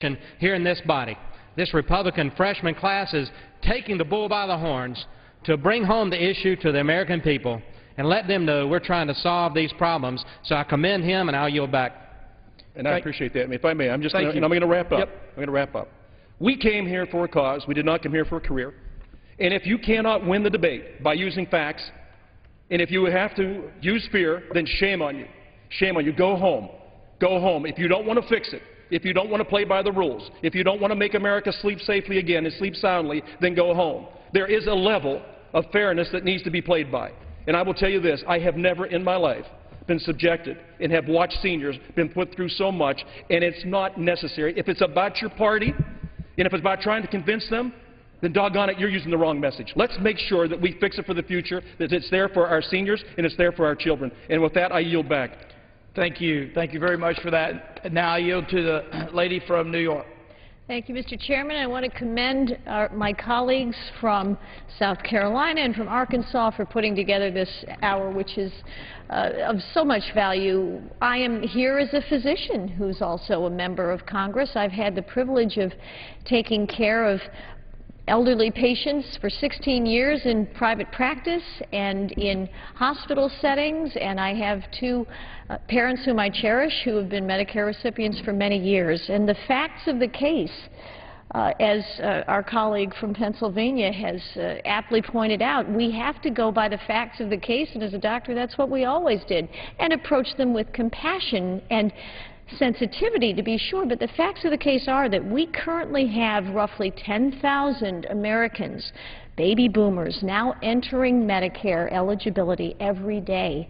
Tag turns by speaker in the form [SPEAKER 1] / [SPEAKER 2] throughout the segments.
[SPEAKER 1] here in this body. This Republican freshman class is taking the bull by the horns to bring home the issue to the American people and let them know we're trying to solve these problems. So I commend him, and I'll yield back.
[SPEAKER 2] And I appreciate that. If I may, I'm going to wrap up.
[SPEAKER 1] Yep.
[SPEAKER 2] I'm going to wrap up. We came here for a cause. We did not come here for a career. And if you cannot win the debate by using facts, and if you have to use fear, then shame on you. Shame on you. Go home. Go home. If you don't want to fix it, if you don't want to play by the rules, if you don't want to make America sleep safely again and sleep soundly, then go home. There is a level of fairness that needs to be played by. And I will tell you this, I have never in my life been subjected and have watched seniors been put through so much, and it's not necessary. If it's about your party, and if it's about trying to convince them, then doggone it, you're using the wrong message. Let's make sure that we fix it for the future, that it's there for our seniors and it's there for our children. And with that, I yield back.
[SPEAKER 3] Thank you. Thank you very much for that. Now I yield to the lady from New York.
[SPEAKER 4] Thank you, Mr. Chairman. I want to commend my colleagues from South Carolina and from Arkansas for putting together this hour, which is of so much value. I am here as a physician who's also a member of Congress. I've had the privilege of taking care of elderly patients for 16 years in private practice and in hospital settings, and I have two parents whom I cherish who have been Medicare recipients for many years. And the facts of the case, as our colleague from Pennsylvania has aptly pointed out, we have to go by the facts of the case, and as a doctor, that's what we always did, and approach them with compassion and sensitivity, to be sure. But the facts of the case are that we currently have roughly 10,000 Americans, baby boomers, now entering Medicare eligibility every day.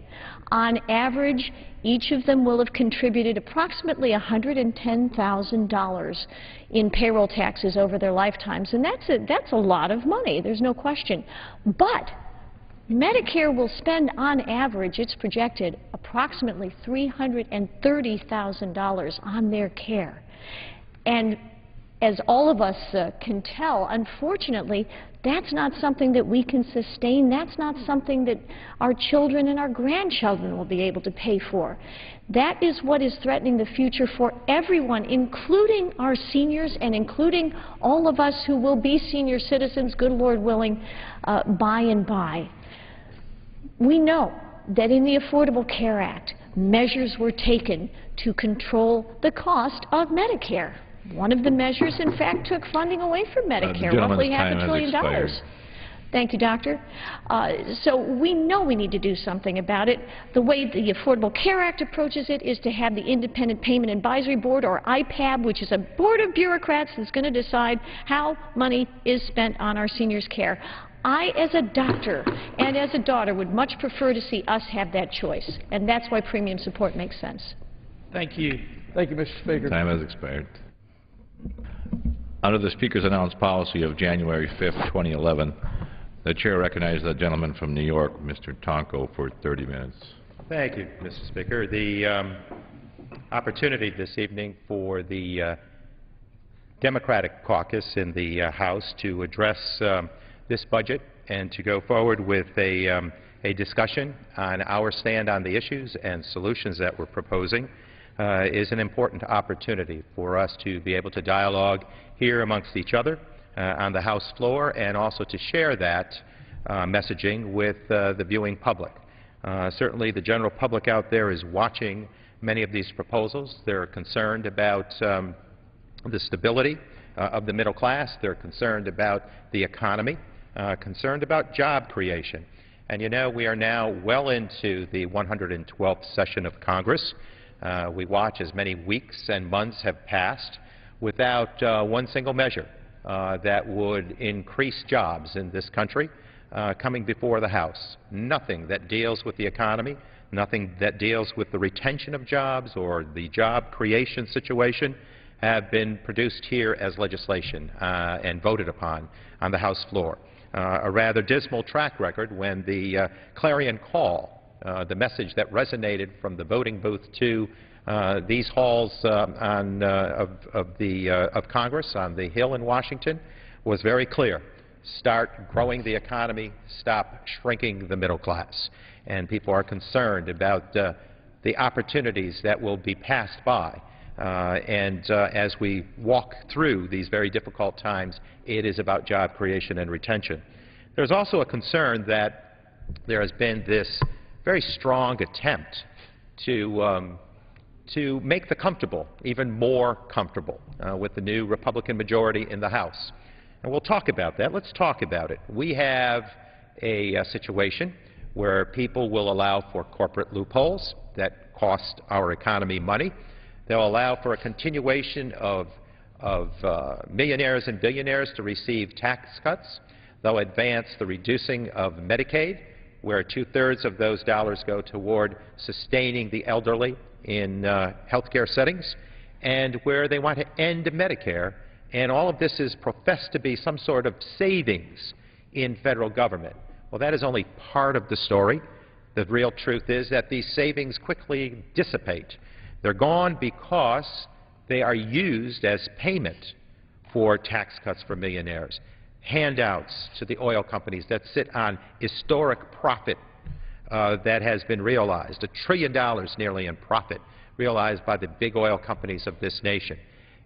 [SPEAKER 4] On average, each of them will have contributed approximately $110,000 in payroll taxes over their lifetimes, and that's a lot of money, there's no question. But Medicare will spend, on average, it's projected, approximately $330,000 on their care. And as all of us can tell, unfortunately, that's not something that we can sustain. That's not something that our children and our grandchildren will be able to pay for. That is what is threatening the future for everyone, including our seniors and including all of us who will be senior citizens, good Lord willing, by and by. We know that in the Affordable Care Act, measures were taken to control the cost of Medicare. One of the measures, in fact, took funding away from Medicare, roughly $500 billion. Thank you, Doctor. So we know we need to do something about it. The way the Affordable Care Act approaches it is to have the Independent Payment Advisory Board, or IPAB, which is a board of bureaucrats that's going to decide how money is spent on our seniors' care. I, as a doctor and as a daughter, would much prefer to see us have that choice, and that's why premium support makes sense.
[SPEAKER 3] Thank you. Thank you, Mr. Speaker.
[SPEAKER 5] Time has expired. Under the Speaker's announced policy of January 5th, 2011, the Chair recognizes the gentleman from New York, Mr. Tonko, for 30 minutes.
[SPEAKER 6] Thank you, Mr. Speaker. The opportunity this evening for the Democratic caucus in the House to address this budget and to go forward with a discussion on our stand on the issues and solutions that we're proposing is an important opportunity for us to be able to dialogue here amongst each other on the House floor, and also to share that messaging with the viewing public. Certainly the general public out there is watching many of these proposals. They're concerned about the stability of the middle class. They're concerned about the economy, concerned about job creation. And you know, we are now well into the 112th session of Congress. We watch as many weeks and months have passed without one single measure that would increase jobs in this country coming before the House. Nothing that deals with the economy, nothing that deals with the retention of jobs or the job creation situation have been produced here as legislation and voted upon on the House floor. A rather dismal track record when the clarion call, the message that resonated from the voting booth to these halls of Congress on the Hill in Washington was very clear. Start growing the economy, stop shrinking the middle class. And people are concerned about the opportunities that will be passed by As we walk through these very difficult times, it is about job creation and retention. There's also a concern that there has been this very strong attempt to make the comfortable even more comfortable with the new Republican majority in the House. And we'll talk about that. Let's talk about it. We have a situation where people will allow for corporate loopholes that cost our economy money. They'll allow for a continuation of millionaires and billionaires to receive tax cuts. They'll advance the reducing of Medicaid, where 2/3 of those dollars go toward sustaining the elderly in health care settings, and where they want to end Medicare. And all of this is professed to be some sort of savings in federal government. Well, that is only part of the story. The real truth is that these savings quickly dissipate. They're gone because they are used as payment for tax cuts for millionaires, handouts to the oil companies that sit on historic profit that has been realized, $1 trillion nearly in profit realized by the big oil companies of this nation.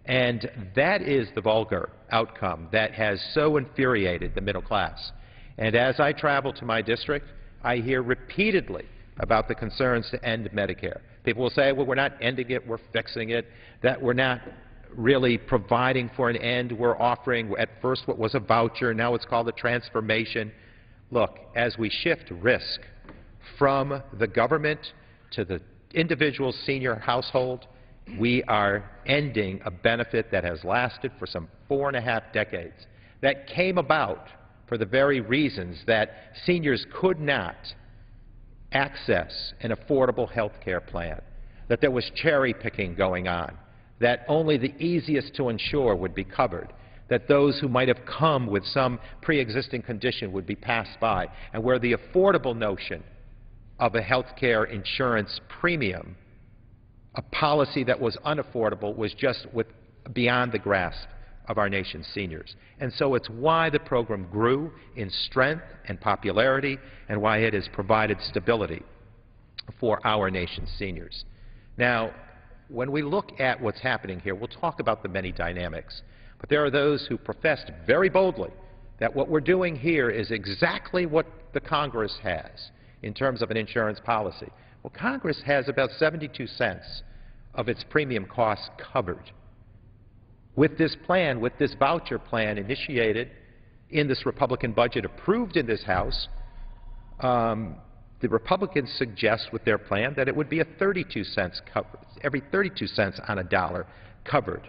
[SPEAKER 6] And that is the vulgar outcome that has so infuriated the middle class. And as I travel to my district, I hear repeatedly about the concerns to end Medicare. People will say, well, we're not ending it, we're fixing it, that we're not really providing for an end. We're offering at first what was a voucher, now it's called a transformation. Look, as we shift risk from the government to the individual senior household, we are ending a benefit that has lasted for some 4.5 decades, that came about for the very reasons that seniors could not access an affordable health care plan, that there was cherry picking going on, that only the easiest to insure would be covered, that those who might have come with some pre-existing condition would be passed by, and where the affordable notion of a health care insurance premium, a policy that was unaffordable, was just beyond the grasp of our nation's seniors. And so it's why the program grew in strength and popularity, and why it has provided stability for our nation's seniors. Now, when we look at what's happening here, we'll talk about the many dynamics, but there are those who professed very boldly that what we're doing here is exactly what the Congress has in terms of an insurance policy. Well, Congress has about 72 cents of its premium costs covered. With this plan, with this voucher plan initiated in this Republican budget, approved in this House, the Republicans suggest with their plan that it would be a 32 cents covered, every 32 cents on a dollar covered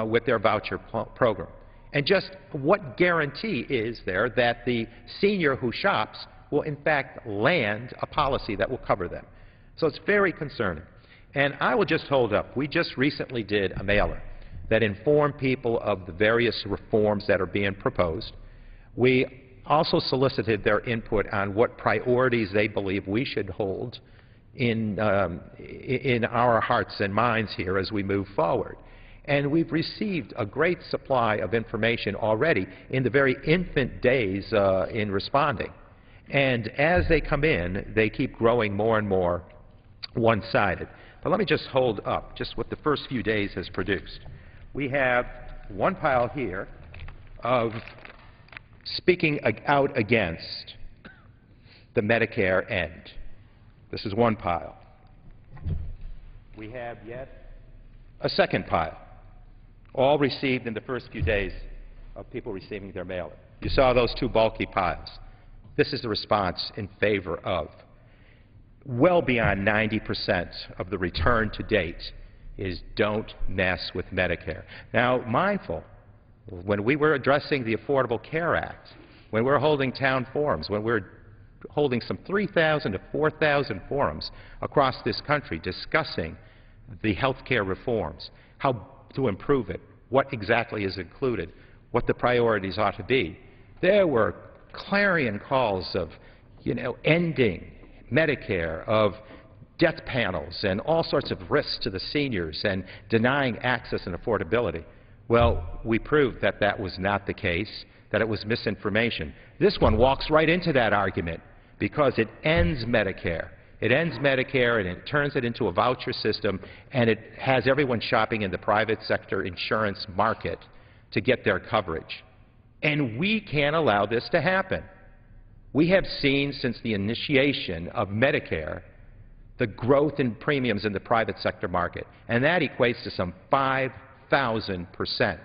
[SPEAKER 6] with their voucher program. And just what guarantee is there that the senior who shops will in fact land a policy that will cover them? So it's very concerning. And I will just hold up. We just recently did a mailer that informed people of the various reforms that are being proposed. We also solicited their input on what priorities they believe we should hold in our hearts and minds here as we move forward. And we've received a great supply of information already in the very infant days in responding. And as they come in, they keep growing more and more one-sided. But let me just hold up just what the first few days has produced. We have one pile here of speaking out against the Medicare end. This is one pile. We have yet a second pile, all received in the first few days of people receiving their mailer. You saw those two bulky piles. This is the response in favor of. Well beyond 90% of the return to date is don't mess with Medicare. Now, mindful, when we were addressing the Affordable Care Act, when we were holding town forums, when we were holding some 3,000 to 4,000 forums across this country discussing the health care reforms, how to improve it, what exactly is included, what the priorities ought to be, there were clarion calls of, ending Medicare, of death panels and all sorts of risks to the seniors and denying access and affordability. Well, we proved that that was not the case, that it was misinformation. This one walks right into that argument because it ends Medicare. It ends Medicare and it turns it into a voucher system, and it has everyone shopping in the private sector insurance market to get their coverage. And we can't allow this to happen. We have seen since the initiation of Medicare the growth in premiums in the private sector market, and that equates to some 5,000%.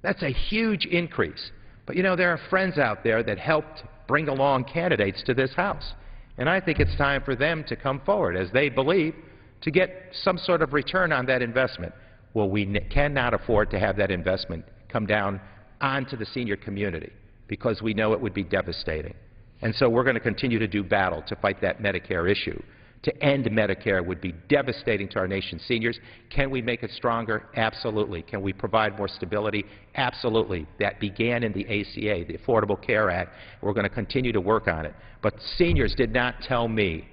[SPEAKER 6] That's a huge increase. But, you know, there are friends out there that helped bring along candidates to this House, and I think it's time for them to come forward, as they believe, to get some sort of return on that investment. Well, we cannot afford to have that investment come down onto the senior community, because we know it would be devastating. And so we're going to continue to do battle to fight that Medicare issue. To end Medicare would be devastating to our nation's seniors. Can we make it stronger? Absolutely. Can we provide more stability? Absolutely. That began in the ACA, the Affordable Care Act. We're going to continue to work on it. But seniors did not tell me,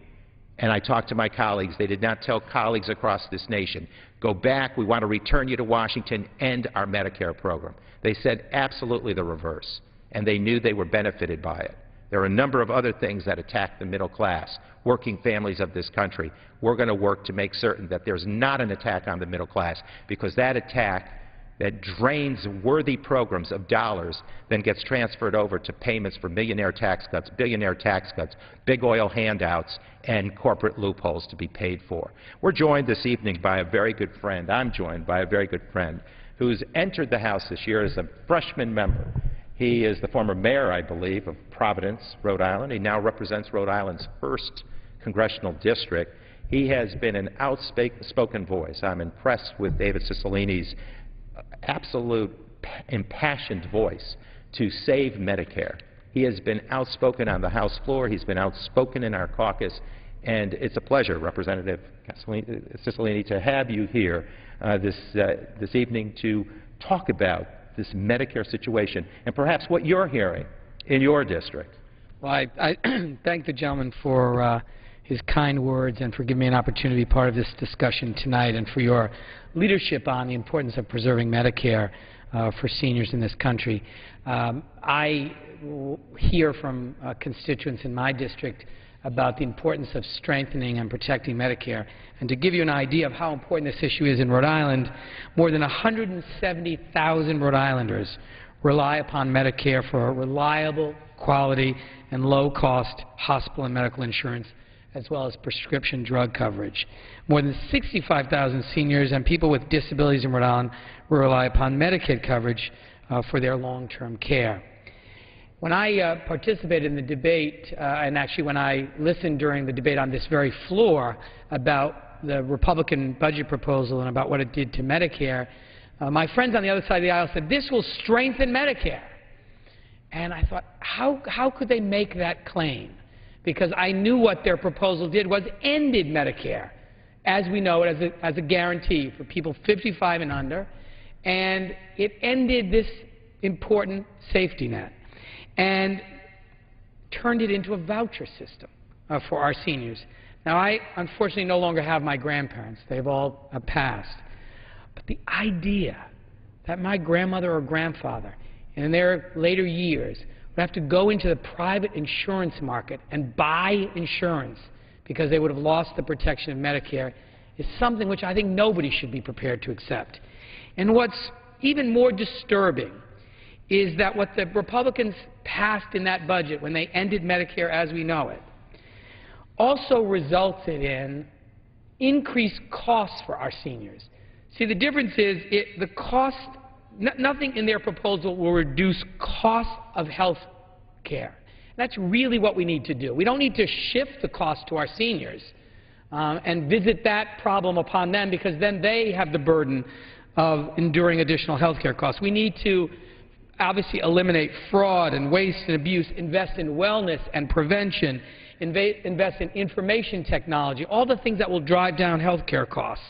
[SPEAKER 6] and I talked to my colleagues, they did not tell colleagues across this nation, go back, we want to return you to Washington, end our Medicare program. They said absolutely the reverse, and they knew they were benefited by it. There are a number of other things that attack the middle class, working families of this country. We're going to work to make certain that there's not an attack on the middle class, because that attack that drains worthy programs of dollars then gets transferred over to payments for millionaire tax cuts, billionaire tax cuts, big oil handouts, and corporate loopholes to be paid for. We're joined this evening by a very good friend. I'm joined by a very good friend who's entered the House this year as a freshman member. He is the former mayor, I believe, of Providence, Rhode Island. He now represents Rhode Island's 1st congressional district. He has been an outspoken voice. I'm impressed with David Cicilline's absolute impassioned voice to save Medicare. He has been outspoken on the House floor. He's been outspoken in our caucus. And it's a pleasure, Representative Cicilline, to have you here this evening to talk about this Medicare situation and perhaps what you're hearing in your district.
[SPEAKER 7] Well, I thank the gentleman for his kind words and for giving me an opportunity to be part of this discussion tonight, and for your leadership on the importance of preserving Medicare for seniors in this country. I hear from constituents in my district about the importance of strengthening and protecting Medicare. And to give you an idea of how important this issue is in Rhode Island, more than 170,000 Rhode Islanders rely upon Medicare for reliable, quality, and low-cost hospital and medical insurance, as well as prescription drug coverage. More than 65,000 seniors and people with disabilities in Rhode Island rely upon Medicaid coverage for their long-term care. When I participated in the debate, and actually when I listened during the debate on this very floor about the Republican budget proposal and about what it did to Medicare, my friends on the other side of the aisle said, this will strengthen Medicare. And I thought, how could they make that claim? Because I knew what their proposal did was ended Medicare, as we know it, as a guarantee for people 55 and under, and it ended this important safety net and turned it into a voucher system for our seniors. Now, I unfortunately no longer have my grandparents. They've all passed. But the idea that my grandmother or grandfather in their later years would have to go into the private insurance market and buy insurance because they would have lost the protection of Medicare is something which I think nobody should be prepared to accept. And what's even more disturbing is that what the Republicans passed in that budget when they ended Medicare as we know it also resulted in increased costs for our seniors. See, the difference is the cost, nothing in their proposal will reduce costs of health care. That's really what we need to do. We don't need to shift the cost to our seniors and visit that problem upon them, because then they have the burden of enduring additional health care costs. We need to obviously eliminate fraud and waste and abuse, invest in wellness and prevention, invest in information technology, all the things that will drive down health care costs.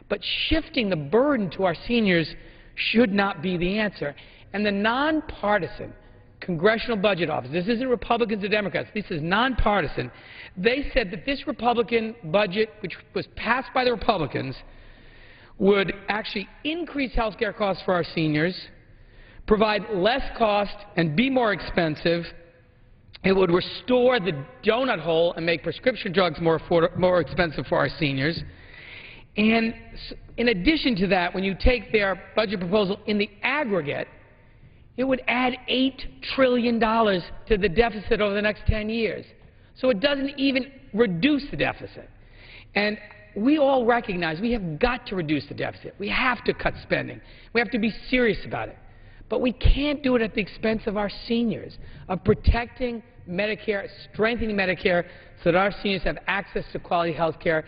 [SPEAKER 7] But shifting the burden to our seniors should not be the answer. And the nonpartisan Congressional Budget Office, this isn't Republicans or Democrats, this is nonpartisan, they said that this Republican budget, which was passed by the Republicans, would actually increase health care costs for our seniors, provide less cost and be more expensive, It would restore the donut hole and make prescription drugs more expensive for our seniors. And in addition to that, when you take their budget proposal in the aggregate, it would add $8 trillion to the deficit over the next 10 years. So it doesn't even reduce the deficit. And we all recognize we have got to reduce the deficit. We have to cut spending. We have to be serious about it. But we can't do it at the expense of our seniors, of protecting Medicare, strengthening Medicare so that our seniors have access to quality health care.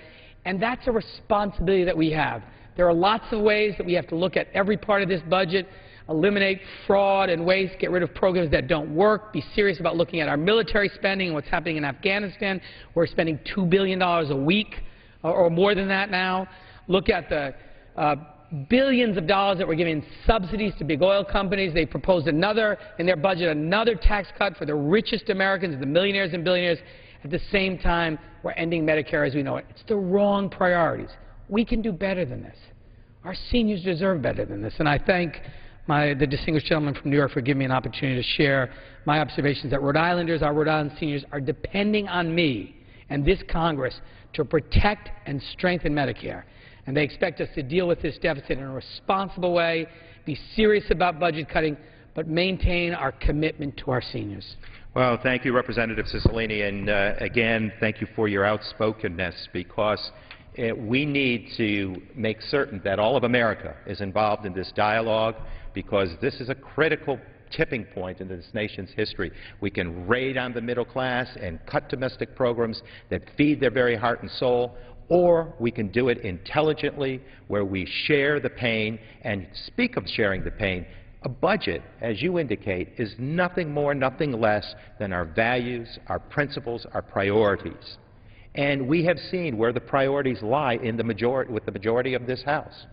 [SPEAKER 7] And that's a responsibility that we have. There are lots of ways that we have to look at every part of this budget, eliminate fraud and waste, get rid of programs that don't work, be serious about looking at our military spending and what's happening in Afghanistan. We're spending $2 billion a week or more than that now. Look at the billions of dollars that we're giving subsidies to big oil companies. They proposed another, in their budget, another tax cut for the richest Americans, the millionaires and billionaires. At the same time, we're ending Medicare as we know it. It's the wrong priorities. We can do better than this. Our seniors deserve better than this. And I thank the distinguished gentleman from New York for giving me an opportunity to share my observations that Rhode Islanders, our Rhode Island seniors, are depending on me and this Congress to protect and strengthen Medicare. And they expect us to deal with this deficit in a responsible way, be serious about budget cutting, but maintain our commitment to our seniors.
[SPEAKER 6] Well, thank you, Representative Cicilline, and again, thank you for your outspokenness, because we need to make certain that all of America is involved in this dialogue, because this is a critical tipping point in this nation's history. We can raid on the middle class and cut domestic programs that feed their very heart and soul, or we can do it intelligently, where we share the pain. And speak of sharing the pain, a budget, as you indicate, is nothing more, nothing less than our values, our principles, our priorities. And we have seen where the priorities lie in the with the majority of this House.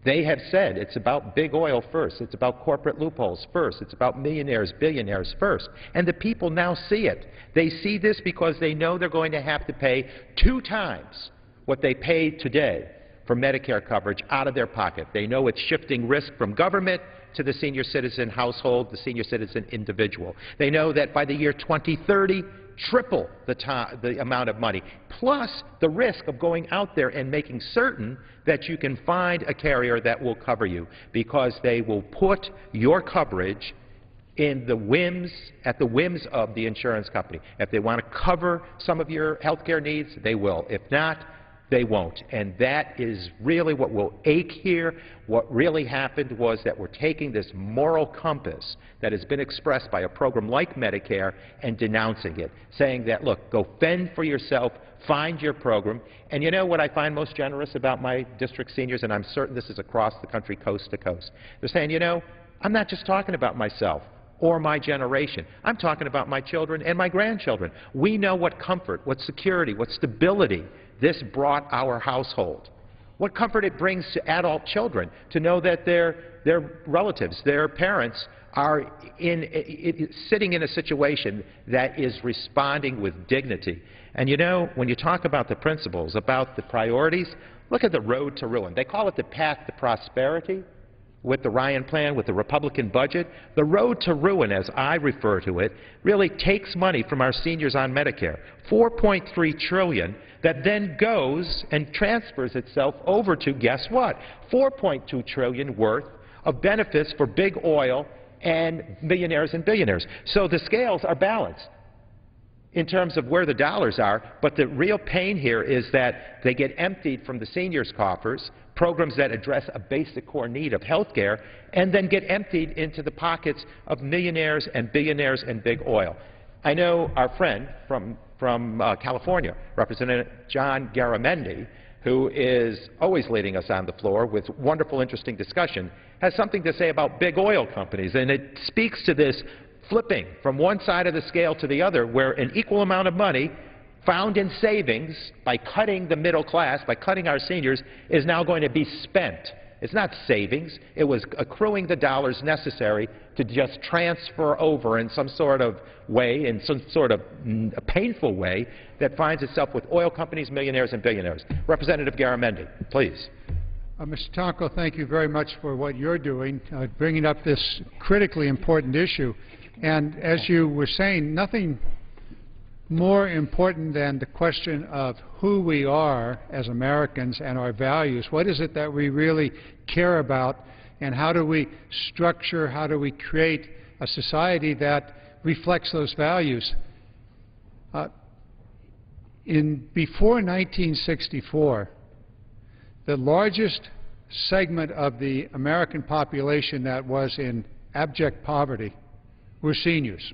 [SPEAKER 6] They have said it's about big oil first, it's about corporate loopholes first, it's about millionaires, billionaires first. And the people now see it. They see this because they know they're going to have to pay 2 times what they pay today for Medicare coverage out of their pocket. They know it's shifting risk from government to the senior citizen household, the senior citizen individual. They know that by the year 2030, triple the amount of money, plus the risk of going out there and making certain that you can find a carrier that will cover you, because they will put your coverage in the whims, at the whims of the insurance company. If they want to cover some of your health care needs, they will. If not, they won't. And that is really what will ache here. What really happened was that we're taking this moral compass that has been expressed by a program like Medicare and denouncing it, saying that, look, go fend for yourself, find your program. And you know what I find most generous about my district seniors, and I'm certain this is across the country, coast to coast? They're saying, you know, I'm not just talking about myself or my generation. I'm talking about my children and my grandchildren. We know what comfort, what security, what stability this brought our household. What comfort it brings to adult children to know that their relatives, their parents, are sitting in a situation that is responding with dignity. And you know, when you talk about the principles, about the priorities, look at the road to ruin. They call it the path to prosperity with the Ryan plan, with the Republican budget. The road to ruin, as I refer to it, really takes money from our seniors on Medicare, $4.3 trillion, that then goes and transfers itself over to, guess what, $4.2 trillion worth of benefits for big oil and millionaires and billionaires. So the scales are balanced in terms of where the dollars are, but the real pain here is that they get emptied from the seniors' coffers, programs that address a basic core need of health care, and then get emptied into the pockets of millionaires and billionaires and big oil. I know our friend from California, Representative John Garamendi, who is always leading us on the floor with wonderful, interesting discussion, has something to say about big oil companies, and it speaks to this flipping from one side of the scale to the other, where an equal amount of money found in savings by cutting the middle class, by cutting our seniors, is now going to be spent. It's not savings. It was accruing the dollars necessary to just transfer over in some sort of way, in some sort of painful way, that finds itself with oil companies, millionaires, and billionaires. Representative Garamendi, please.
[SPEAKER 8] Mr. Tonko, thank you very much for what you're doing, bringing up this critically important issue. And as you were saying, nothing more important than the question of who we are as Americans and our values. What is it that we really care about, and how do we structure, how do we create a society that reflects those values? Before 1964, the largest segment of the American population that was in abject poverty were seniors.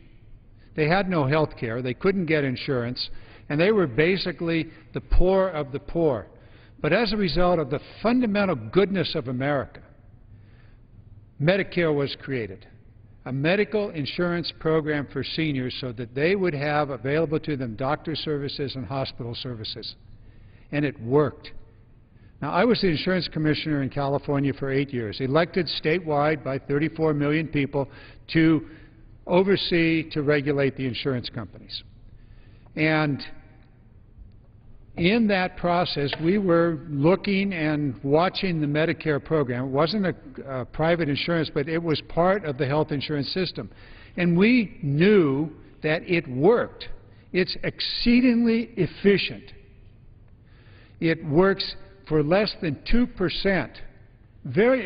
[SPEAKER 8] They had no health care, they couldn't get insurance, and they were basically the poor of the poor. But as a result of the fundamental goodness of America, Medicare was created, a medical insurance program for seniors so that they would have available to them doctor services and hospital services. And it worked. Now, I was the insurance commissioner in California for 8 years, elected statewide by 34 million people to oversee, to regulate the insurance companies. And in that process, we were looking and watching the Medicare program. It wasn't a private insurance, but it was part of the health insurance system. And we knew that it worked. It's exceedingly efficient. It works for less than 2%.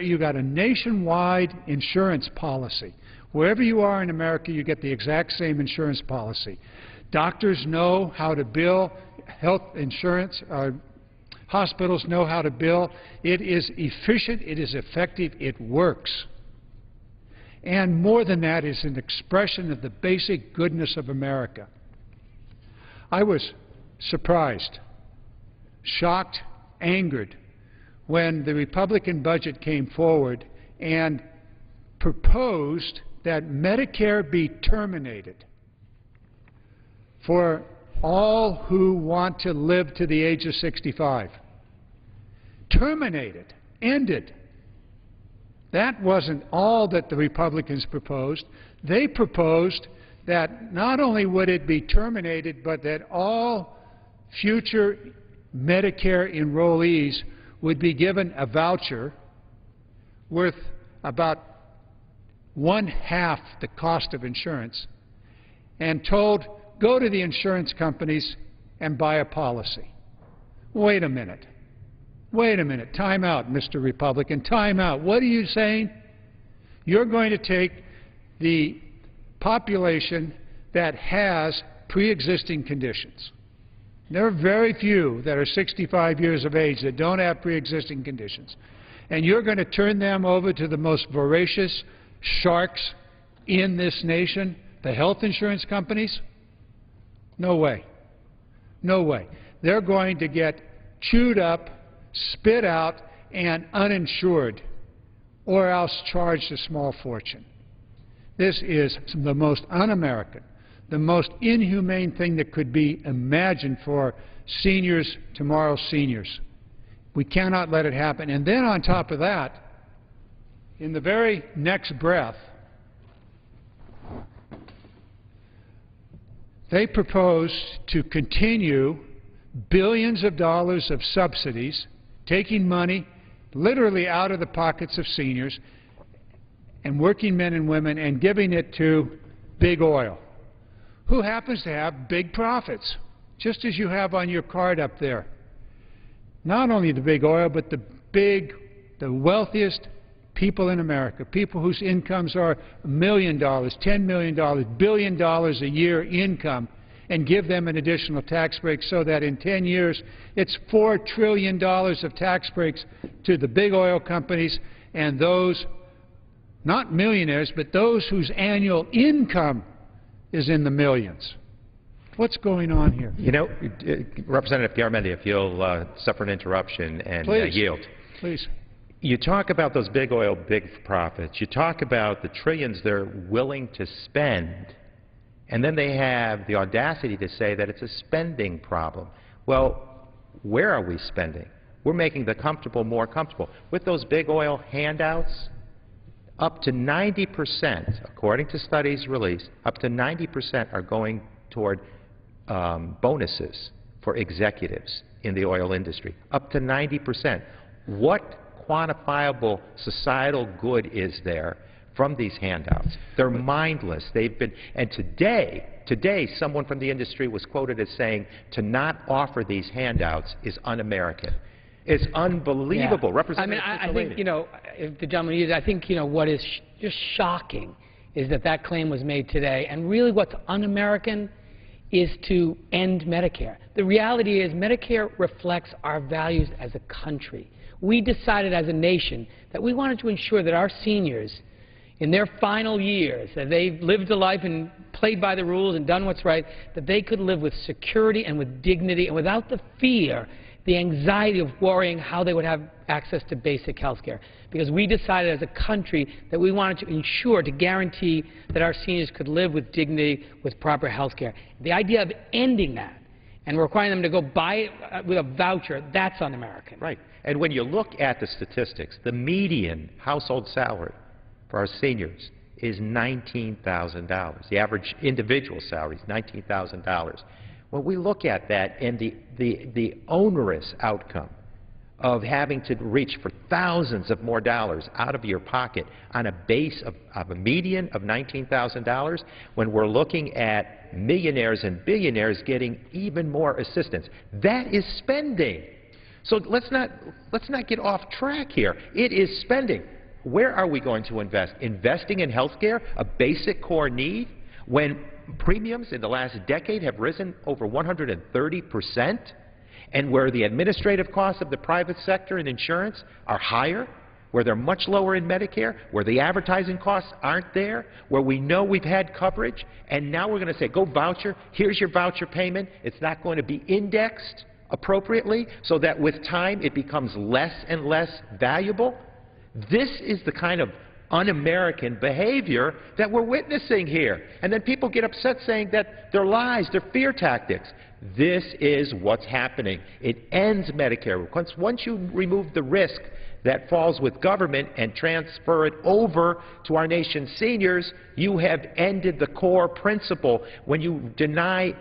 [SPEAKER 8] You got a nationwide insurance policy. Wherever you are in America, you get the exact same insurance policy. Doctors know how to bill health insurance. Hospitals know how to bill. It is efficient. It is effective. It works. And more than that, is an expression of the basic goodness of America. I was surprised, shocked, angered when the Republican budget came forward and proposed that Medicare be terminated for all who want to live to the age of 65. Terminated, ended. That wasn't all that the Republicans proposed. They proposed that not only would it be terminated, but that all future Medicare enrollees would be given a voucher worth about 1/2 the cost of insurance and told, go to the insurance companies and buy a policy. Wait a minute. Wait a minute. Time out, Mr. Republican. Time out. What are you saying? You're going to take the population that has pre-existing conditions. There are very few that are 65 years of age that don't have pre-existing conditions. And you're going to turn them over to the most voracious sharks in this nation, the health insurance companies? No way. No way. They're going to get chewed up, spit out, and uninsured, or else charged a small fortune. This is the most un-American, the most inhumane thing that could be imagined for seniors, tomorrow's seniors. We cannot let it happen. And then on top of that, in the very next breath, they propose to continue billions of dollars of subsidies, taking money literally out of the pockets of seniors and working men and women and giving it to big oil, who happens to have big profits, just as you have on your card up there. Not only the big oil, but the wealthiest people in America, people whose incomes are $1 million, $10 million, $1 billion a year income, and give them an additional tax break so that in 10 years it's $4 trillion of tax breaks to the big oil companies and those, not millionaires, but those whose annual income is in the millions. What's going on here?
[SPEAKER 6] You know, Representative Garamendi, if you'll suffer an interruption and yield.
[SPEAKER 8] Please.
[SPEAKER 6] You talk about those big oil, big profits. You talk about the trillions they're willing to spend, and then they have the audacity to say that it's a spending problem. Well, where are we spending? We're making the comfortable more comfortable. With those big oil handouts, up to 90%, according to studies released, up to 90% are going toward bonuses for executives in the oil industry. Up to 90%. What quantifiable societal good is there from these handouts? They're mindless. They've been, and today someone from the industry was quoted as saying to not offer these handouts is un-American. It's unbelievable.
[SPEAKER 7] Yeah.
[SPEAKER 6] Representative
[SPEAKER 7] I think, if the gentleman used, I think, what is just shocking is that claim was made today. And really what's un-American is to end Medicare. The reality is Medicare reflects our values as a country. We decided as a nation that we wanted to ensure that our seniors, in their final years, that they've lived a life and played by the rules and done what's right, that they could live with security and with dignity and without the fear, the anxiety of worrying how they would have access to basic health care. Because we decided as a country that we wanted to ensure, to guarantee that our seniors could live with dignity, with proper health care. The idea of ending that and requiring them to go buy it with a voucher, that's un-American.
[SPEAKER 6] Right. And when you look at the statistics, the median household salary for our seniors is $19,000. The average individual salary is $19,000. When we look at that and the onerous outcome of having to reach for thousands of more dollars out of your pocket on a base of a median of $19,000, when we're looking at millionaires and billionaires getting even more assistance, that is spending. So let's not get off track here. It is spending. Where are we going to invest? Investing in health care, a basic core need, when premiums in the last decade have risen over 130%, and where the administrative costs of the private sector and insurance are higher, where they're much lower in Medicare, where the advertising costs aren't there, where we know we've had coverage, and now we're going to say, go voucher, here's your voucher payment. It's not going to be indexed appropriately so that with time it becomes less and less valuable. This is the kind of un-American behavior that we're witnessing here. And then people get upset saying that they're lies, they're fear tactics. This is what's happening. It ends Medicare. Once you remove the risk that falls with government and transfer it over to our nation's seniors, you have ended the core principle. When you deny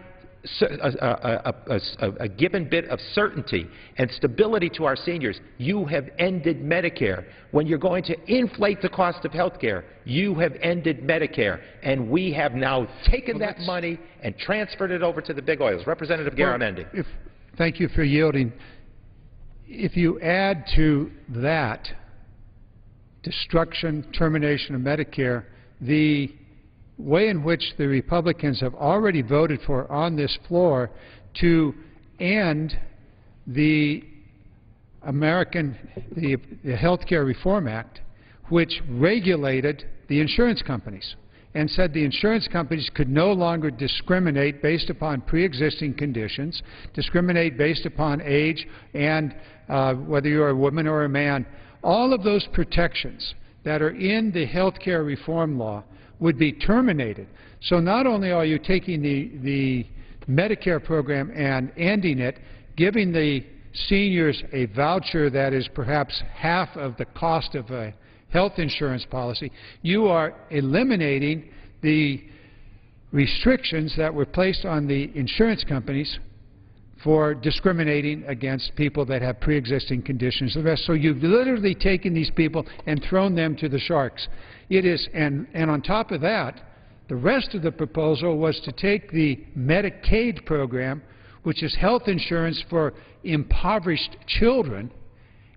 [SPEAKER 6] a given bit of certainty and stability to our seniors, you have ended Medicare. When you're going to inflate the cost of health care, you have ended Medicare. And we have now taken that money and transferred it over to the big oils. Representative Garamendi.
[SPEAKER 8] Thank you for yielding. If you add to that destruction, termination of Medicare, the way in which the Republicans have already voted for on this floor to end the Health Care Reform Act, which regulated the insurance companies and said the insurance companies could no longer discriminate based upon pre-existing conditions, discriminate based upon age and whether you're a woman or a man. All of those protections that are in the health care reform law would be terminated. So not only are you taking the Medicare program and ending it, giving the seniors a voucher that is perhaps half of the cost of a health insurance policy, you are eliminating the restrictions that were placed on the insurance companies for discriminating against people that have pre-existing conditions. The rest. So you've literally taken these people and thrown them to the sharks. It is, and on top of that, the rest of the proposal was to take the Medicaid program, which is health insurance for impoverished children,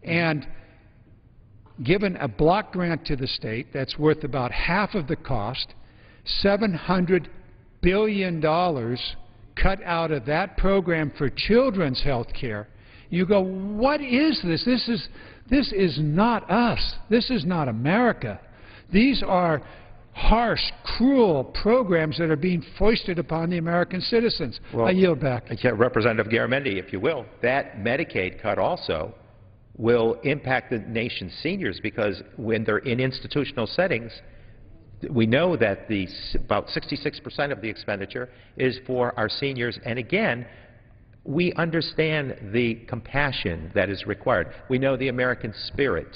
[SPEAKER 8] and given a block grant to the state that's worth about half of the cost, $700 billion cut out of that program for children's health care. You go, what is this? This is not us. This is not America. These are harsh, cruel programs that are being foisted upon the American citizens.
[SPEAKER 6] Well,
[SPEAKER 8] I yield back.
[SPEAKER 6] Representative Garamendi, if you will, that Medicaid cut also will impact the nation's seniors, because when they're in institutional settings, we know that about 66% of the expenditure is for our seniors. And again, we understand the compassion that is required. We know the American spirit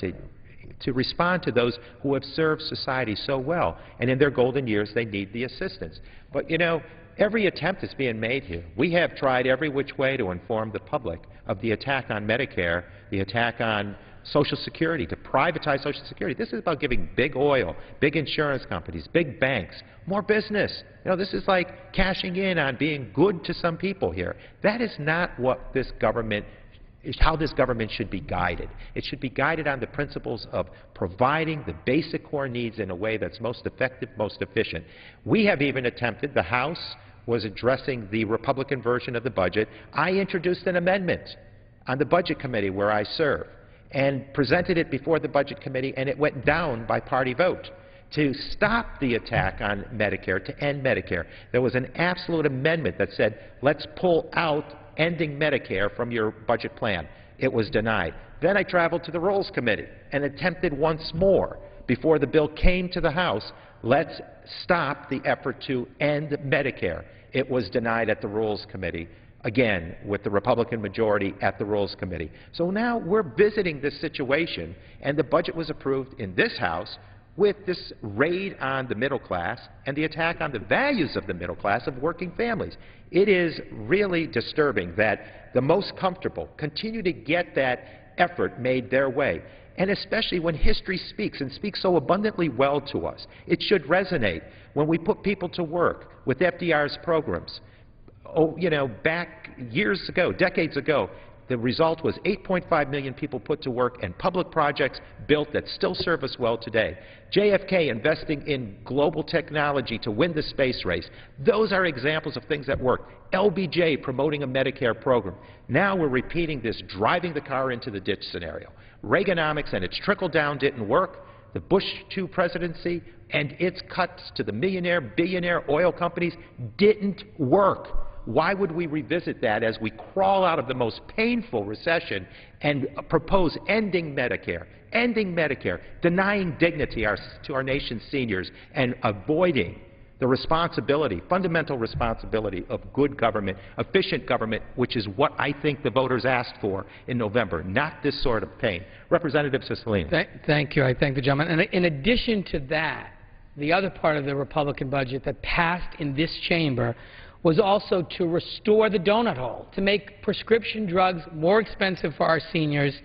[SPEAKER 6] to respond to those who have served society so well, and in their golden years they need the assistance. But you know, every attempt is being made here. We have tried every which way to inform the public of the attack on Medicare, the attack on Social Security, to privatize Social Security. This is about giving big oil, big insurance companies, big banks, more business. You know, this is like cashing in on being good to some people here. That is not what this government is, how this government should be guided. It should be guided on the principles of providing the basic core needs in a way that's most effective, most efficient. We have even attempted, the House was addressing the Republican version of the budget. I introduced an amendment on the Budget Committee where I serve and presented it before the Budget Committee, and it went down by party vote to stop the attack on Medicare, to end Medicare. There was an absolute amendment that said, let's pull out ending Medicare from your budget plan. It was denied. Then I traveled to the Rules Committee and attempted once more before the bill came to the House, let's stop the effort to end Medicare. It was denied at the Rules Committee, again, with the Republican majority at the Rules Committee. So now we're visiting this situation, and the budget was approved in this House with this raid on the middle class and the attack on the values of the middle class of working families. It is really disturbing that the most comfortable continue to get that effort made their way. And especially when history speaks, and speaks so abundantly well to us. It should resonate when we put people to work with FDR's programs. Oh, you know, back years ago, decades ago, the result was 8.5 million people put to work and public projects built that still serve us well today. JFK investing in global technology to win the space race. Those are examples of things that work. LBJ promoting a Medicare program. Now we're repeating this driving the car into the ditch scenario. Reaganomics and its trickle-down didn't work. The Bush II presidency and its cuts to the millionaire, billionaire oil companies didn't work. Why would we revisit that as we crawl out of the most painful recession and propose ending Medicare, denying dignity to our nation's seniors, and avoiding the responsibility, fundamental responsibility of good government, efficient government, which is what I think the voters asked for in November, not this sort of pain. Representative Cicilline.
[SPEAKER 7] Thank you. I thank the gentleman. And in addition to that, the other part of the Republican budget that passed in this chamber was also to restore the donut hole, to make prescription drugs more expensive for our seniors,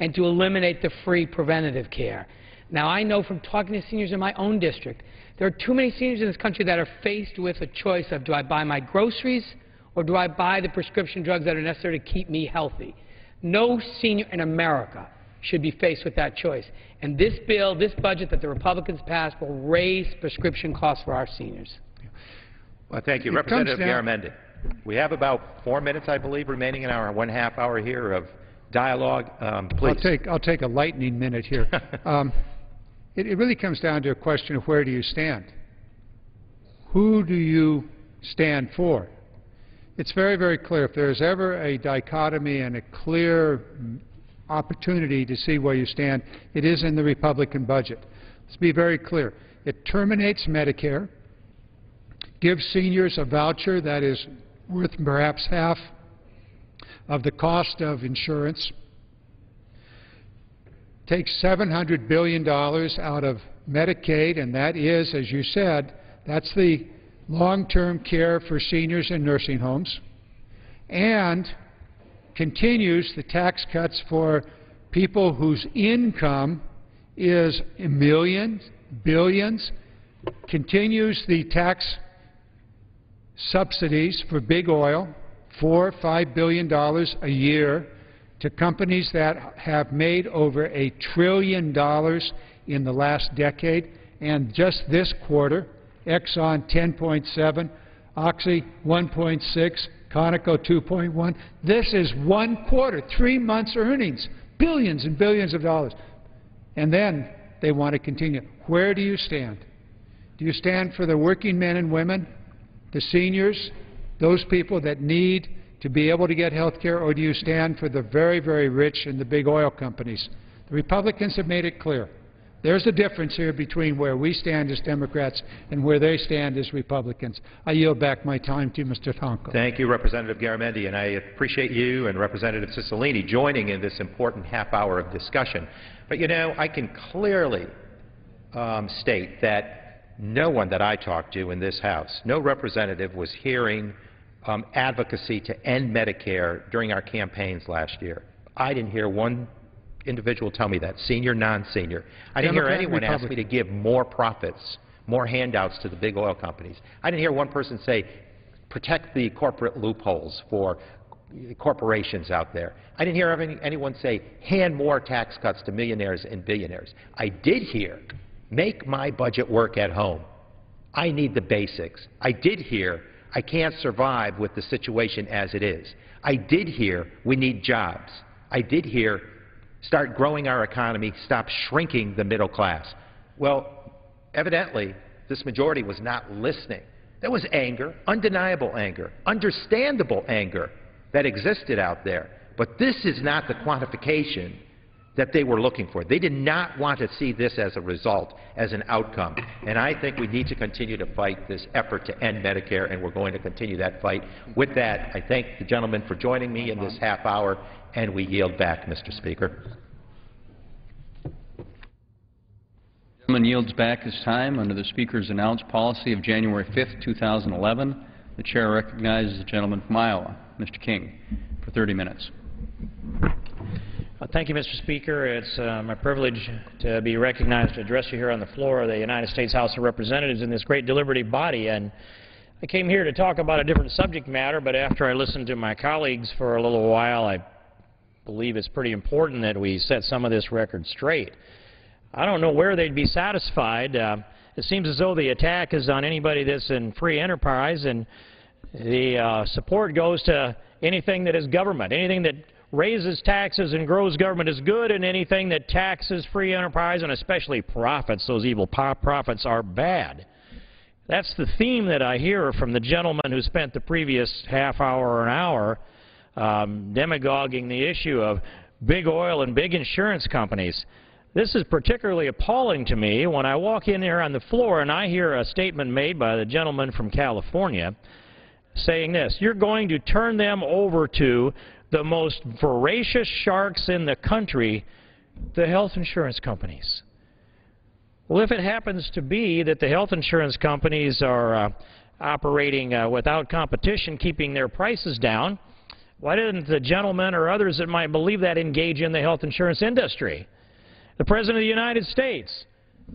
[SPEAKER 7] and to eliminate the free preventative care. Now, I know from talking to seniors in my own district, there are too many seniors in this country that are faced with a choice of, do I buy my groceries or do I buy the prescription drugs that are necessary to keep me healthy? No senior in America should be faced with that choice. And this bill, this budget that the Republicans passed, will raise prescription costs for our seniors.
[SPEAKER 6] Well, thank you. Representative Garamendi. We have about 4 minutes, I believe, remaining in our 1/2 hour here of dialogue. Please.
[SPEAKER 8] I'll take a lightning minute here. It really comes down to a question of where do you stand? Who do you stand for? It's very, very clear. If there's ever a dichotomy and a clear opportunity to see where you stand, it is in the Republican budget. Let's be very clear. It terminates Medicare, gives seniors a voucher that is worth perhaps half of the cost of insurance, takes $700 billion out of Medicaid, and that is, as you said, that's the long-term care for seniors in nursing homes, and continues the tax cuts for people whose income is millions, billions, continues the tax subsidies for big oil, $4 or $5 billion a year, to companies that have made over $1 trillion in the last decade, and just this quarter, Exxon 10.7, Oxy 1.6, Conoco 2.1. This is 1 quarter, 3 months' earnings, billions and billions of dollars. And then they want to continue. Where do you stand? Do you stand for the working men and women, the seniors, those people that need to be able to get health care, or do you stand for the very, very rich and the big oil companies? The Republicans have made it clear. There's a difference here between where we stand as Democrats and where they stand as Republicans. I yield back my time to Mr. Tonko.
[SPEAKER 6] Thank you, Representative Garamendi, and I appreciate you and Representative Cicilline joining in this important half hour of discussion. But, you know, I can clearly state that no one that I talked to in this House, no representative was hearing advocacy to end Medicare during our campaigns last year. I didn't hear one individual tell me that, senior, non-senior. I didn't hear anyone ask me to give more profits, more handouts to the big oil companies. I didn't hear one person say, protect the corporate loopholes for corporations out there. I didn't hear anyone say, hand more tax cuts to millionaires and billionaires. I did hear, make my budget work at home. I need the basics. I did hear, I can't survive with the situation as it is. I did hear, we need jobs. I did hear, start growing our economy, stop shrinking the middle class. Well, evidently, this majority was not listening. There was anger, undeniable anger, understandable anger that existed out there. But this is not the quantification that they were looking for. They did not want to see this as a result, as an outcome. And I think we need to continue to fight this effort to end Medicare, and we're going to continue that fight. With that, I thank the gentleman for joining me in this half hour, and we yield back, Mr. Speaker.
[SPEAKER 9] The gentleman yields back his time under the Speaker's announced policy of January 5th, 2011. The Chair recognizes the gentleman from Iowa, Mr. King, for 30 minutes.
[SPEAKER 3] Thank you, Mr. Speaker. It's my privilege to be recognized to address you here on the floor of the United States House of Representatives in this great deliberative body. And I came here to talk about a different subject matter, but after I listened to my colleagues for a little while, I believe it's pretty important that we set some of this record straight. I don't know where they'd be satisfied. It seems as though the attack is on anybody that's in free enterprise, and the support goes to anything that is government, anything that raises taxes and grows government is good, and anything that taxes free enterprise and especially profits, those evil profits, are bad. That's the theme that I hear from the gentleman who spent the previous half hour or an hour demagoguing the issue of big oil and big insurance companies. This is particularly appalling to me when I walk in here on the floor and I hear a statement made by the gentleman from California saying this: you're going to turn them over to the most voracious sharks in the country, the health insurance companies. Well, if it happens to be that the health insurance companies are operating without competition, keeping their prices down, why didn't the gentleman or others that might believe that engage in the health insurance industry? The President of the United States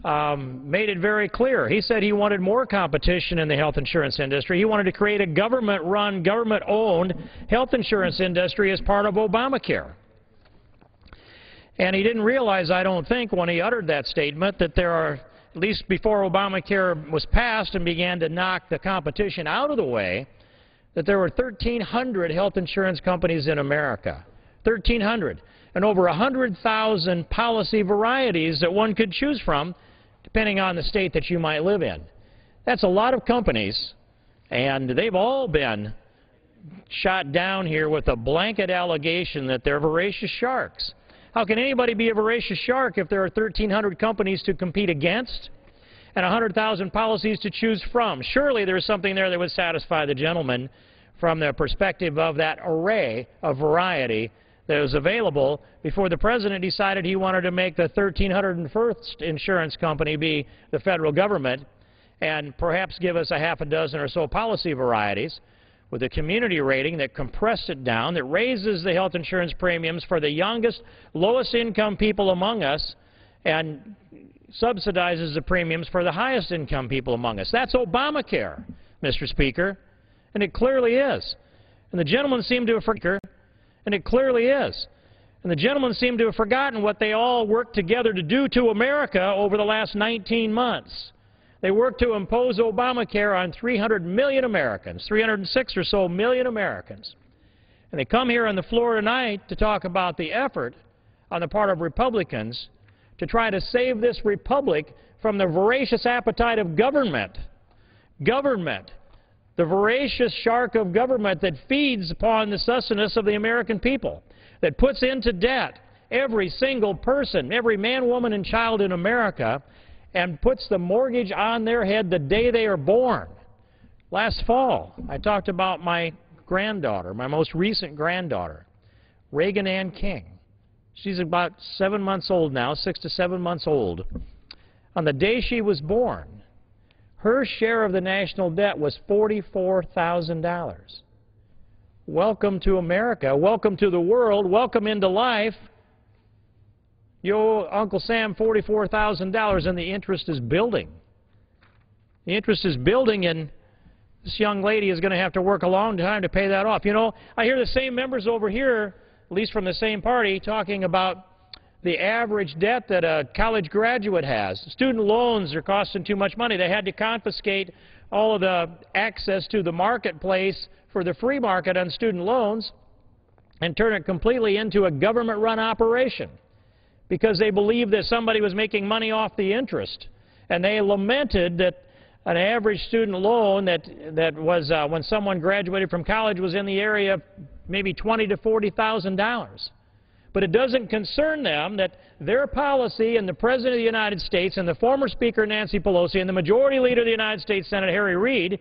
[SPEAKER 3] made it very clear. He said he wanted more competition in the health insurance industry. He wanted to create a government-run, government-owned health insurance industry as part of Obamacare. And he didn't realize, I don't think, when he uttered that statement, that there are, at least before Obamacare was passed and began to knock the competition out of the way, that there were 1,300 health insurance companies in America. 1,300. And over 100,000 policy varieties that one could choose from, depending on the state that you might live in. That's a lot of companies, and they've all been shot down here with a blanket allegation that they're voracious sharks. How can anybody be a voracious shark if there are 1,300 companies to compete against and 100,000 policies to choose from? Surely there's something there that would satisfy the gentleman from the perspective of that array of variety that was available before the President decided he wanted to make the 1,301st insurance company be the federal government and perhaps give us a half a dozen or so policy varieties with a community rating that compressed it down, that raises the health insurance premiums for the youngest, lowest income people among us and subsidizes the premiums for the highest income people among us. That's Obamacare, Mr. Speaker, and it clearly is. And the gentleman seemed to have forgotten. And it clearly is. And the gentlemen seem to have forgotten what they all worked together to do to America over the last 19 months. They worked to impose Obamacare on 300 million Americans, 306 or so million Americans. And they come here on the floor tonight to talk about the effort on the part of Republicans to try to save this republic from the voracious appetite of government. Government. The voracious shark of government that feeds upon the sustenance of the American people, that puts into debt every single person, every man, woman, and child in America, and puts the mortgage on their head the day they are born. Last fall, I talked about my granddaughter, my most recent granddaughter, Reagan Ann King. She's about 7 months old now, 6 to 7 months old. On the day she was born, her share of the national debt was $44,000. Welcome to America. Welcome to the world. Welcome into life. You owe Uncle Sam $44,000 and the interest is building. The interest is building, and this young lady is going to have to work a long time to pay that off. You know, I hear the same members over here, at least from the same party, talking about the average debt that a college graduate has. Student loans are costing too much money. They had to confiscate all of the access to the marketplace for the free market on student loans and turn it completely into a government-run operation because they believed that somebody was making money off the interest. And they lamented that an average student loan that was, when someone graduated from college, was in the area of maybe $20,000 to $40,000. But it doesn't concern them that their policy and the President of the United States and the former Speaker Nancy Pelosi and the Majority Leader of the United States Senate Harry Reid,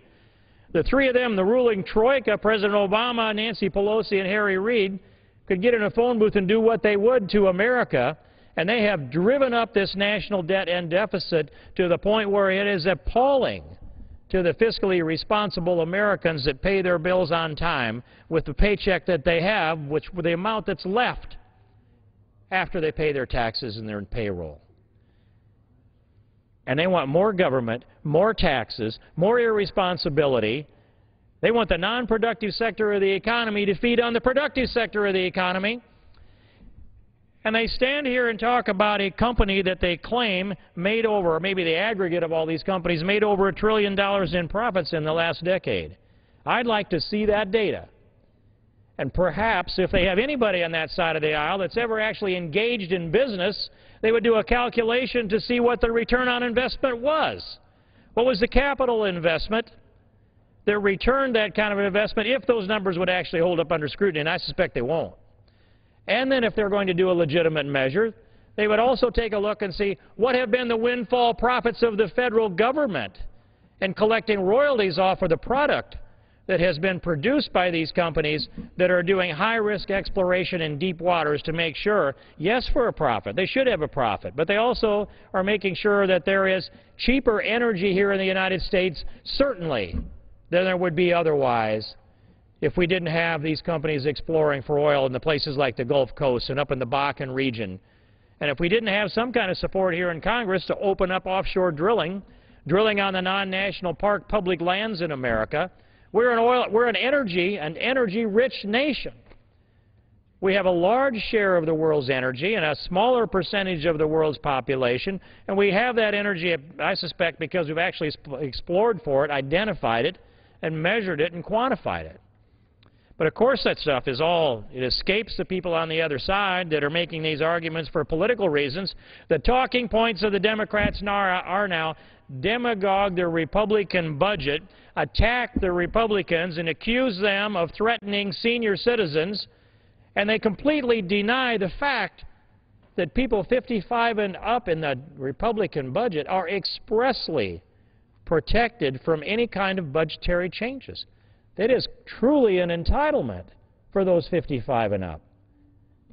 [SPEAKER 3] the three of them, the ruling troika, President Obama, Nancy Pelosi, and Harry Reid, could get in a phone booth and do what they would to America, and they have driven up this national debt and deficit to the point where it is appalling to the fiscally responsible Americans that pay their bills on time with the paycheck that they have, with the amount that's left after they pay their taxes and their payroll. And they want more government, more taxes, more irresponsibility. They want the non-productive sector of the economy to feed on the productive sector of the economy. And they stand here and talk about a company that they claim made over, or maybe the aggregate of all these companies, made over $1 trillion in profits in the last decade. I'd like to see that data. And perhaps if they have anybody on that side of the aisle that's ever actually engaged in business, they would do a calculation to see what the return on investment was. What was the capital investment that returned that kind of investment, if those numbers would actually hold up under scrutiny, and I suspect they won't. And then if they're going to do a legitimate measure, they would also take a look and see what have been the windfall profits of the federal government in collecting royalties off of the product that has been produced by these companies that are doing high-risk exploration in deep waters to make sure, yes, for a profit. They should have a profit, but they also are making sure that there is cheaper energy here in the United States, certainly, than there would be otherwise if we didn't have these companies exploring for oil in the places like the Gulf Coast and up in the Bakken region. And if we didn't have some kind of support here in Congress to open up offshore drilling on the non-national park public lands in America, we're an energy-rich nation. We have a large share of the world's energy and a smaller percentage of the world's population, and we have that energy, I suspect, because we've actually explored for it, identified it, and measured it and quantified it. But of course that stuff is all, it escapes the people on the other side that are making these arguments for political reasons. The talking points of the Democrats are now demagogue the Republican budget, attack the Republicans, and accuse them of threatening senior citizens, and they completely deny the fact that people 55 and up in the Republican budget are expressly protected from any kind of budgetary changes. It is truly an entitlement for those 55 and up.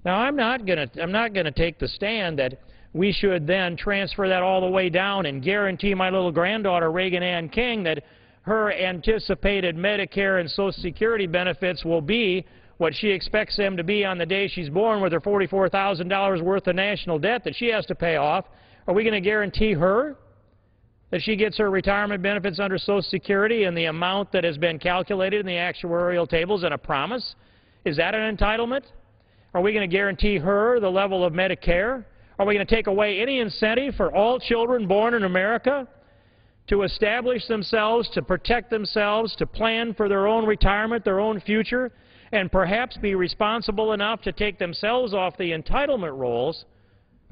[SPEAKER 3] Now, I'm not going to take the stand that we should then transfer that all the way down and guarantee my little granddaughter, Reagan Ann King, that her anticipated Medicare and Social Security benefits will be what she expects them to be on the day she's born, with her $44,000 worth of national debt that she has to pay off. Are we going to guarantee her that she gets her retirement benefits under Social Security and the amount that has been calculated in the actuarial tables and a promise? Is that an entitlement? Are we going to guarantee her the level of Medicare? Are we going to take away any incentive for all children born in America to establish themselves, to protect themselves, to plan for their own retirement, their own future, and perhaps be responsible enough to take themselves off the entitlement rolls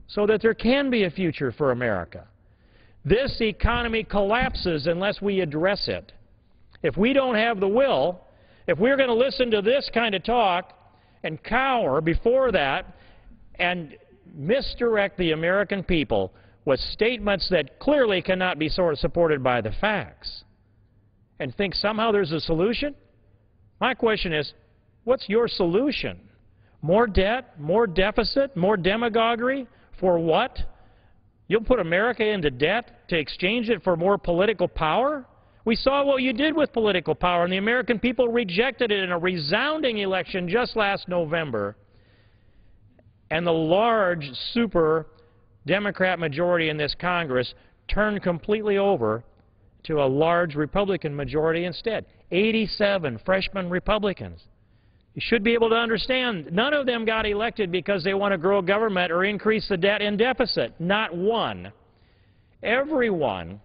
[SPEAKER 3] so that there can be a future for America? This economy collapses unless we address it. If we don't have the will, if we're going to listen to this kind of talk and cower before that and misdirect the American people with statements that clearly cannot be supported by the facts, and think somehow there's a solution, my question is, what's your solution? More debt? More deficit? More demagoguery? For what? You'll put America into debt to exchange it for more political power? We saw what you did with political power, and the American people rejected it in a resounding election just last November. and the large super Democrat majority in this Congress turned completely over to a large Republican majority instead. 87 freshman Republicans. You should be able to understand, none of them got elected because they want to grow government or increase the debt and deficit. Not one. Everyone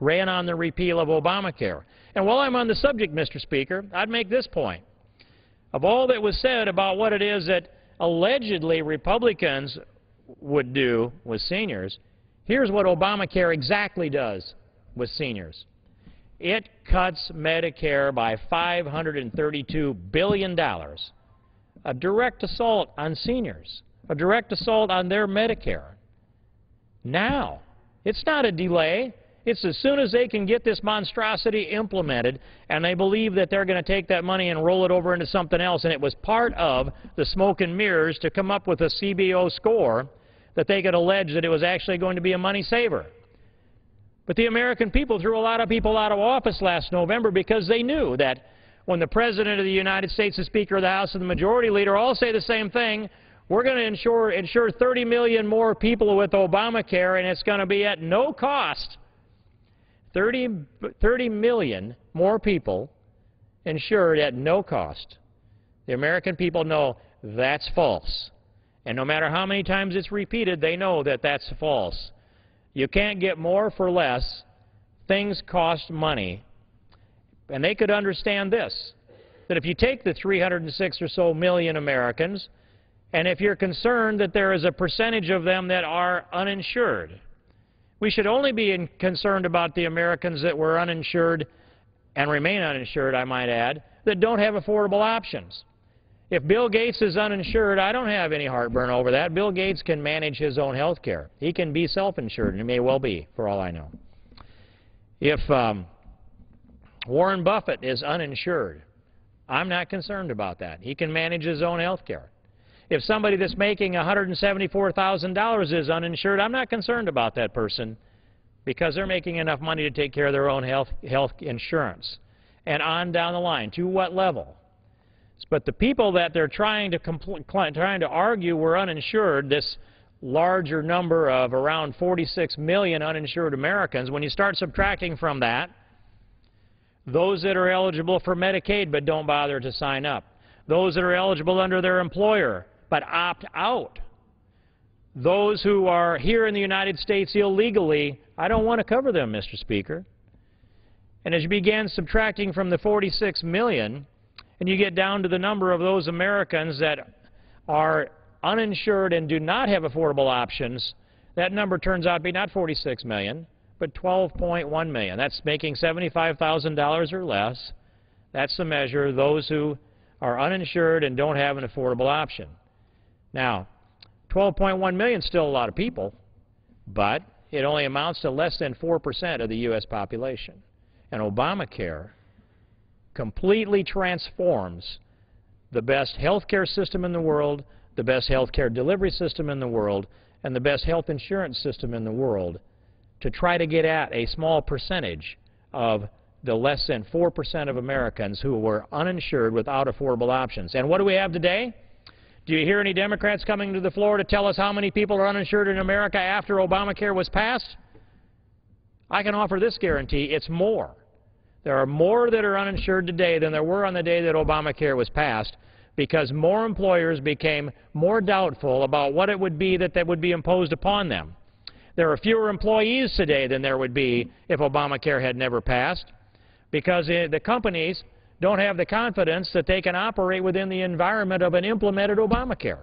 [SPEAKER 3] ran on the repeal of Obamacare. And while I'm on the subject, Mr. Speaker, I'd make this point. Of all that was said about what it is that allegedly Republicans would do with seniors, here's what Obamacare exactly does with seniors. It cuts Medicare by $532 billion, a direct assault on seniors, a direct assault on their Medicare. Now, it's not a delay. It's as soon as they can get this monstrosity implemented and they believe that they're going to take that money and roll it over into something else, and it was part of the smoke and mirrors to come up with a CBO score that they could allege that it was actually going to be a money saver. But the American people threw a lot of people out of office last November because they knew that when the President of the United States, the Speaker of the House, and the Majority Leader all say the same thing, we're going to insure 30 million more people with Obamacare, and it's going to be at no cost. 30 million more people insured at no cost. The American people know that's false. And no matter how many times it's repeated, they know that that's false. You can't get more for less. Things cost money. And they could understand this, that if you take the 306 or so million Americans, and if you're concerned that there is a percentage of them that are uninsured, we should only be concerned about the Americans that were uninsured and remain uninsured, I might add, that don't have affordable options. If Bill Gates is uninsured, I don't have any heartburn over that. Bill Gates can manage his own health care. He can be self-insured, and he may well be, for all I know. If Warren Buffett is uninsured, I'm not concerned about that. He can manage his own health care. If somebody that's making $174,000 is uninsured, I'm not concerned about that person because they're making enough money to take care of their own health insurance. And on down the line, to what level? But the people that they're trying to argue were uninsured, this larger number of around 46 million uninsured Americans, when you start subtracting from that, those that are eligible for Medicaid but don't bother to sign up, those that are eligible under their employer but opt out, those who are here in the United States illegally, I don't want to cover them, Mr. Speaker. And as you begin subtracting from the 46 million, and you get down to the number of those Americans that are uninsured and do not have affordable options, that number turns out to be not 46 million, but 12.1 million. That's making $75,000 or less. That's the measure, those who are uninsured and don't have an affordable option. Now, 12.1 million is still a lot of people, but it only amounts to less than 4% of the U.S. population. And Obamacare completely transforms the best health care system in the world, the best health care delivery system in the world, and the best health insurance system in the world to try to get at a small percentage of the less than 4% of Americans who were uninsured without affordable options. And what do we have today? Do you hear any Democrats coming to the floor to tell us how many people are uninsured in America after Obamacare was passed? I can offer this guarantee, it's more. There are more that are uninsured today than there were on the day that Obamacare was passed because more employers became more doubtful about what it would be that would be imposed upon them. There are fewer employees today than there would be if Obamacare had never passed because the companies don't have the confidence that they can operate within the environment of an implemented Obamacare.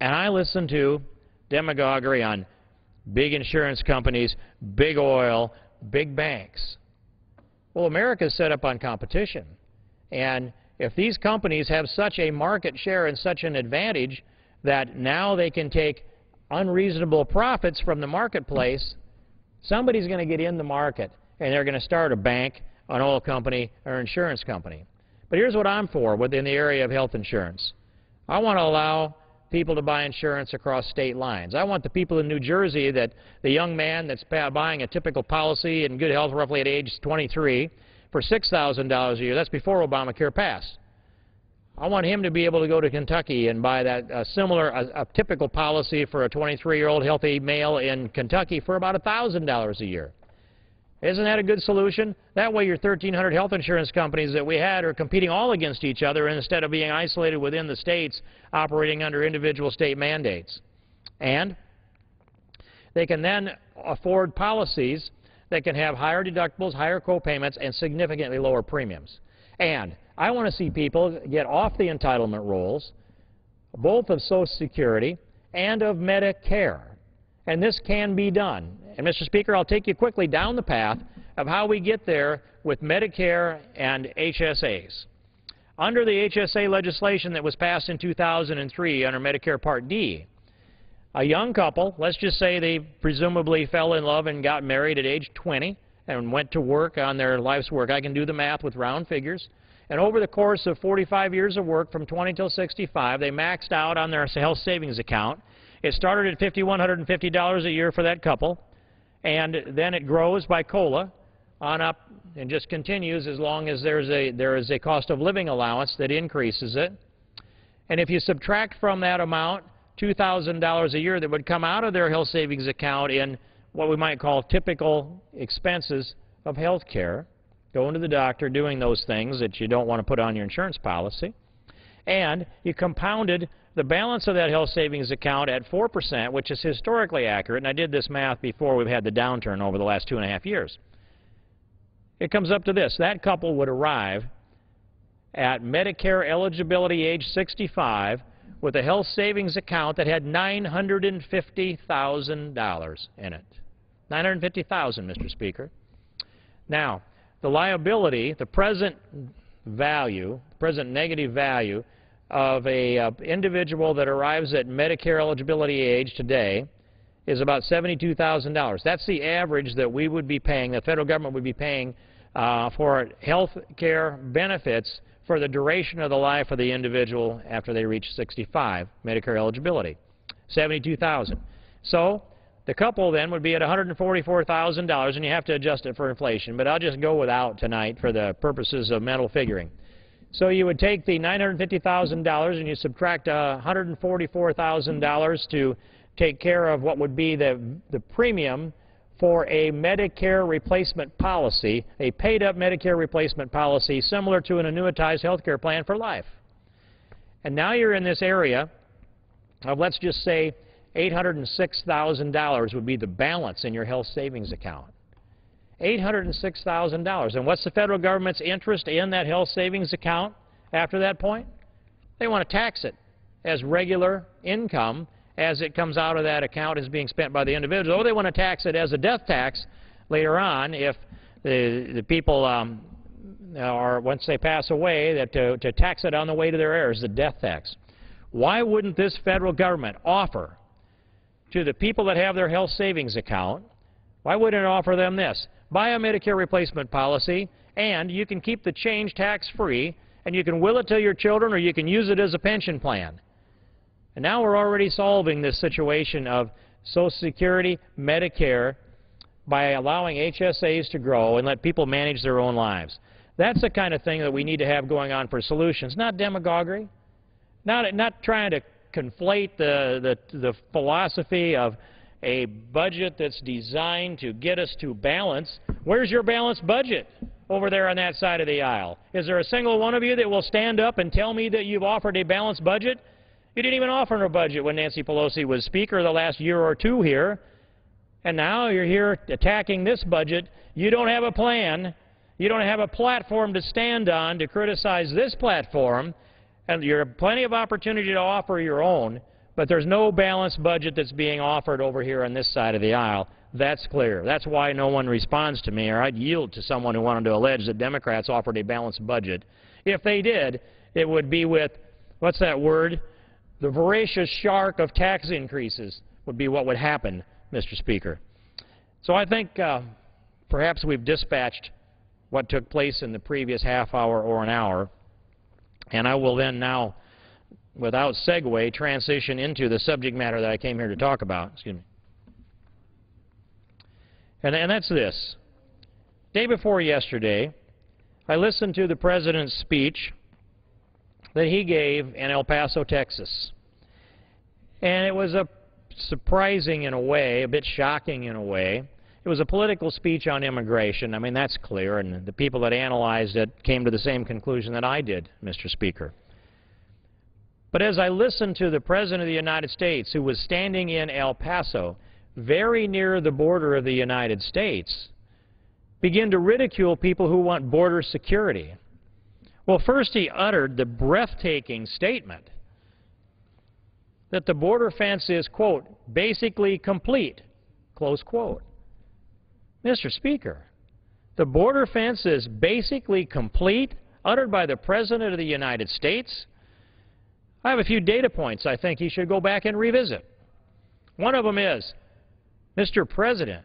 [SPEAKER 3] And I listen to demagoguery on big insurance companies, big oil, big banks. Well, America is set up on competition. And if these companies have such a market share and such an advantage that now they can take unreasonable profits from the marketplace, somebody's going to get in the market and they're going to start a bank, an oil company, or insurance company. But here's what I'm for within the area of health insurance. I want to allow people to buy insurance across state lines. I want the people in New Jersey, that the young man that's buying a typical policy in good health roughly at age 23 for $6,000 a year, that's before Obamacare passed. I want him to be able to go to Kentucky and buy that a typical policy for a 23-year-old healthy male in Kentucky for about $1,000 a year. Isn't that a good solution? That way your 1,300 health insurance companies that we had are competing all against each other instead of being isolated within the states operating under individual state mandates. And they can then afford policies that can have higher deductibles, higher co-payments, and significantly lower premiums. And I want to see people get off the entitlement rolls, both of Social Security and of Medicare. And this can be done. And, Mr. Speaker, I'll take you quickly down the path of how we get there with Medicare and HSAs. Under the HSA legislation that was passed in 2003 under Medicare Part D, a young couple, let's just say they presumably fell in love and got married at age 20 and went to work on their life's work. I can do the math with round figures. And over the course of 45 years of work, from 20 till 65, they maxed out on their health savings account. It started at $5,150 a year for that couple, and then it grows by COLA on up and just continues as long as there is a cost of living allowance that increases it. And if you subtract from that amount $2,000 a year that would come out of their health savings account in what we might call typical expenses of health care, going to the doctor, doing those things that you don't want to put on your insurance policy, and you compounded the balance of that health savings account at 4%, which is historically accurate, and I did this math before we've had the downturn over the last 2.5 years. It comes up to this. That couple would arrive at Medicare eligibility age 65 with a health savings account that had $950,000 in it. $950,000, Mr. Speaker. Now, the liability, the present value, present negative value of a individual that arrives at Medicare eligibility age today is about $72,000. That's the average that we would be paying, the federal government would be paying for health care benefits for the duration of the life of the individual after they reach 65, Medicare eligibility, $72,000. So the couple then would be at $144,000, and you have to adjust it for inflation, but I'll just go without tonight for the purposes of mental figuring. So you would take the $950,000 and you subtract $144,000 to take care of what would be the premium for a Medicare replacement policy, a paid-up Medicare replacement policy similar to an annuitized health care plan for life. And now you're in this area of, let's just say, $806,000 would be the balance in your health savings account. $806,000. And what's the federal government's interest in that health savings account after that point? They want to tax it as regular income as it comes out of that account is being spent by the individual. Or they want to tax it as a death tax later on if the people are, once they pass away, that to tax it on the way to their heirs, the death tax. Why wouldn't this federal government offer to the people that have their health savings account, why wouldn't it offer them this? Buy a Medicare replacement policy, and you can keep the change tax-free, and you can will it to your children, or you can use it as a pension plan. And now we're already solving this situation of Social Security, Medicare, by allowing HSAs to grow and let people manage their own lives. That's the kind of thing that we need to have going on for solutions, not demagoguery, not trying to conflate the philosophy of a budget that's designed to get us to balance. Where's your balanced budget over there on that side of the aisle? Is there a single one of you that will stand up and tell me that you've offered a balanced budget? You didn't even offer a budget when Nancy Pelosi was Speaker the last year or two here, and now you're here attacking this budget. You don't have a plan. You don't have a platform to stand on to criticize this platform, and you have plenty of opportunity to offer your own, but there's no balanced budget that's being offered over here on this side of the aisle. That's clear. That's why no one responds to me, or I'd yield to someone who wanted to allege that Democrats offered a balanced budget. If they did, it would be with, what's that word? The voracious shark of tax increases would be what would happen, Mr. Speaker. So I think perhaps we've dispatched what took place in the previous half hour or an hour, and I will then now, without segue, transition into the subject matter that I came here to talk about. Excuse me. And that's this. Day before yesterday, I listened to the President's speech that he gave in El Paso, Texas. And it was a surprising in a way, a bit shocking in a way. It was a political speech on immigration. I mean, that's clear, and the people that analyzed it came to the same conclusion that I did, Mr. Speaker. But as I listened to the President of the United States, who was standing in El Paso, very near the border of the United States, begin to ridicule people who want border security. Well, first he uttered the breathtaking statement that the border fence is, quote, basically complete, close quote. Mr. Speaker, the border fence is basically complete, uttered by the President of the United States. I have a few data points I think he should go back and revisit. One of them is, Mr. President,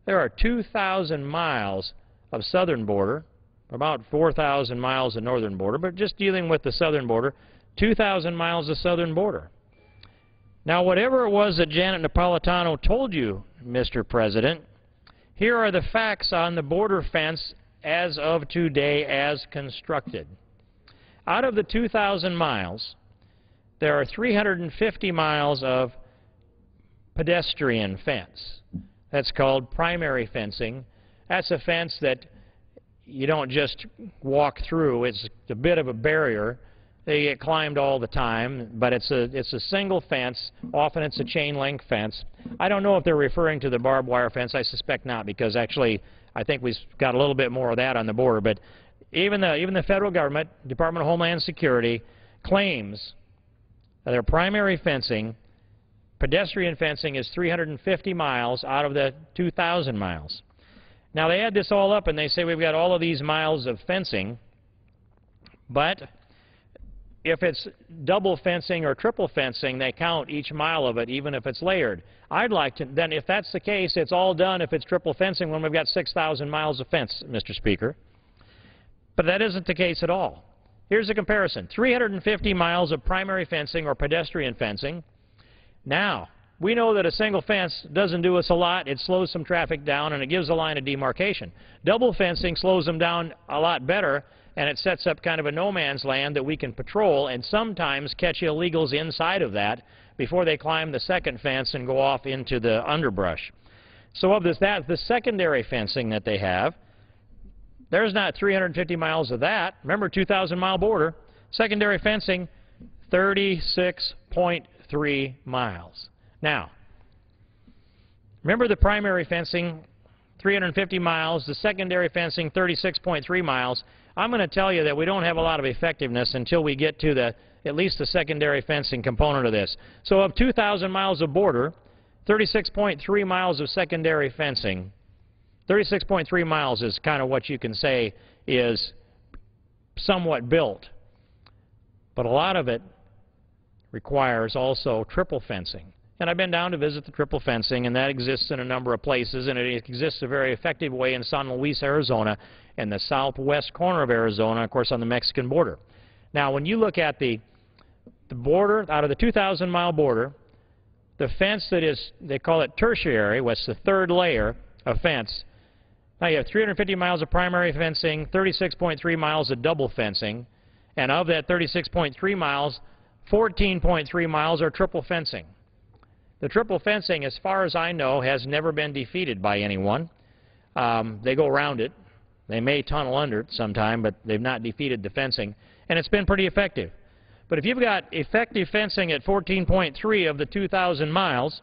[SPEAKER 3] there are 2,000 miles of southern border, about 4,000 miles of northern border, but just dealing with the southern border, 2,000 miles of southern border. Now, whatever it was that Janet Napolitano told you, Mr. President, here are the facts on the border fence as of today as constructed. Out of the 2,000 miles, there are 350 miles of pedestrian fence. That's called primary fencing. That's a fence that you don't just walk through. It's a bit of a barrier. They get climbed all the time, but it's a single fence. Often it's a chain link fence. I don't know if they're referring to the barbed wire fence. I suspect not, because actually I think we've got a little bit more of that on the border. But even the federal government, Department of Homeland Security, claims that their primary fencing, pedestrian fencing, is 350 miles out of the 2,000 miles. Now, they add this all up and they say we've got all of these miles of fencing, but if it's double fencing or triple fencing, they count each mile of it, even if it's layered. I'd like to, then if that's the case, it's all done if it's triple fencing when we've got 6,000 miles of fence, Mr. Speaker. But that isn't the case at all. Here's a comparison. 350 miles of primary fencing or pedestrian fencing. Now, we know that a single fence doesn't do us a lot. It slows some traffic down and it gives a line of demarcation. Double fencing slows them down a lot better, and it sets up kind of a no man's land that we can patrol and sometimes catch illegals inside of that before they climb the second fence and go off into the underbrush. So of this, the secondary fencing that they have, there's not 350 miles of that. Remember, 2,000-mile border. Secondary fencing, 36.3 miles. Now, remember the primary fencing, 350 miles, the secondary fencing, 36.3 miles. I'm going to tell you that we don't have a lot of effectiveness until we get to at least the secondary fencing component of this. So of 2,000 miles of border, 36.3 miles of secondary fencing. 36.3 miles is kind of what you can say is somewhat built. But a lot of it requires also triple fencing. And I've been down to visit the triple fencing, and that exists in a number of places, and it exists a very effective way in San Luis, Arizona, and the southwest corner of Arizona, of course, on the Mexican border. Now, when you look at the border, out of the 2,000-mile border, the fence that is, they call it tertiary, what's the third layer of fence. Now you have 350 miles of primary fencing, 36.3 miles of double fencing, and of that 36.3 miles, 14.3 miles are triple fencing. The triple fencing, as far as I know, has never been defeated by anyone. They go around it. They may tunnel under it sometime, but they've not defeated the fencing, and it's been pretty effective. But if you've got effective fencing at 14.3 of the 2,000 miles,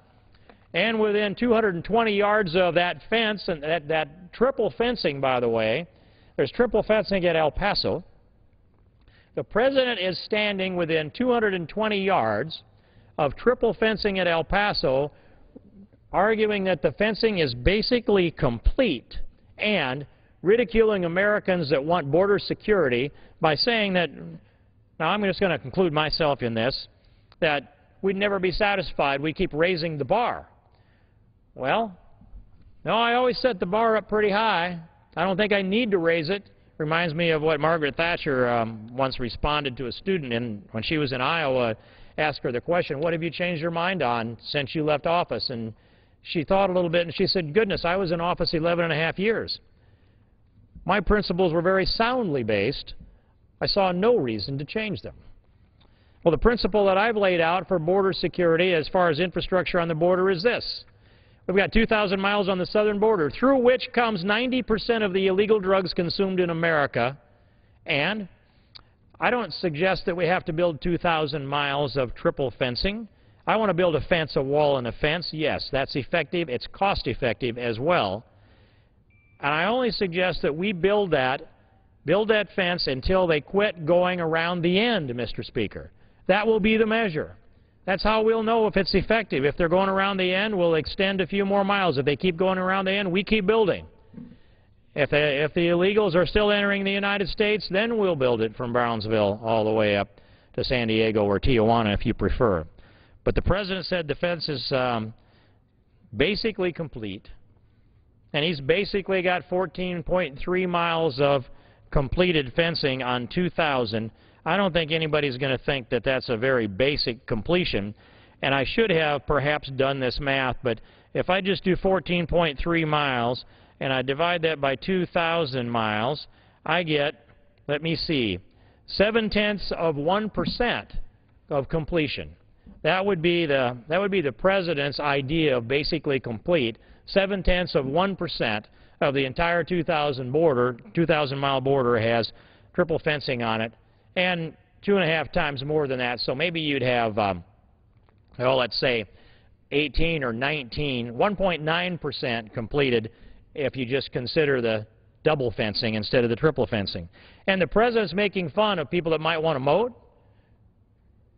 [SPEAKER 3] and within 220 yards of that fence, and that triple fencing, by the way, there's triple fencing at El Paso. The President is standing within 220 yards of triple fencing at El Paso, arguing that the fencing is basically complete and ridiculing Americans that want border security by saying that, now I'm just going to conclude myself in this, that we'd never be satisfied. We keep raising the bar. Well, no, I always set the bar up pretty high. I don't think I need to raise it. Reminds me of what Margaret Thatcher once responded to a student when she was in Iowa, asked her the question, what have you changed your mind on since you left office? And she thought a little bit and she said, goodness, I was in office 11 and a half years. My principles were very soundly based I saw no reason to change them. Well, the principle that I've laid out for border security as far as infrastructure on the border is this. We've got 2,000 miles on the southern border, through which comes 90% of the illegal drugs consumed in America, and I don't suggest that we have to build 2,000 miles of triple fencing. I want to build a fence, a wall, and a fence. Yes, that's effective. It's cost-effective as well. And I only suggest that we build that fence until they quit going around the end, Mr. Speaker. That will be the measure. That's how we'll know if it's effective. If they're going around the end, we'll extend a few more miles. If they keep going around the end, we keep building. If the illegals are still entering the United States, then we'll build it from Brownsville all the way up to San Diego or Tijuana if you prefer. But the President said the fence is basically complete, and he's basically got 14.3 miles of completed fencing on 2,000. I don't think anybody's going to think that that's a very basic completion, and I should have perhaps done this math, but if I just do 14.3 miles and I divide that by 2,000 miles, I get, let me see, 0.7% of completion. That would be the President's idea of basically complete. 0.7% of the entire 2,000-mile border has triple fencing on it, and 2.5 times more than that. So maybe you'd have, well, let's say 18 or 19, 1.9% completed if you just consider the double fencing instead of the triple fencing. And the President's making fun of people that might want to moat.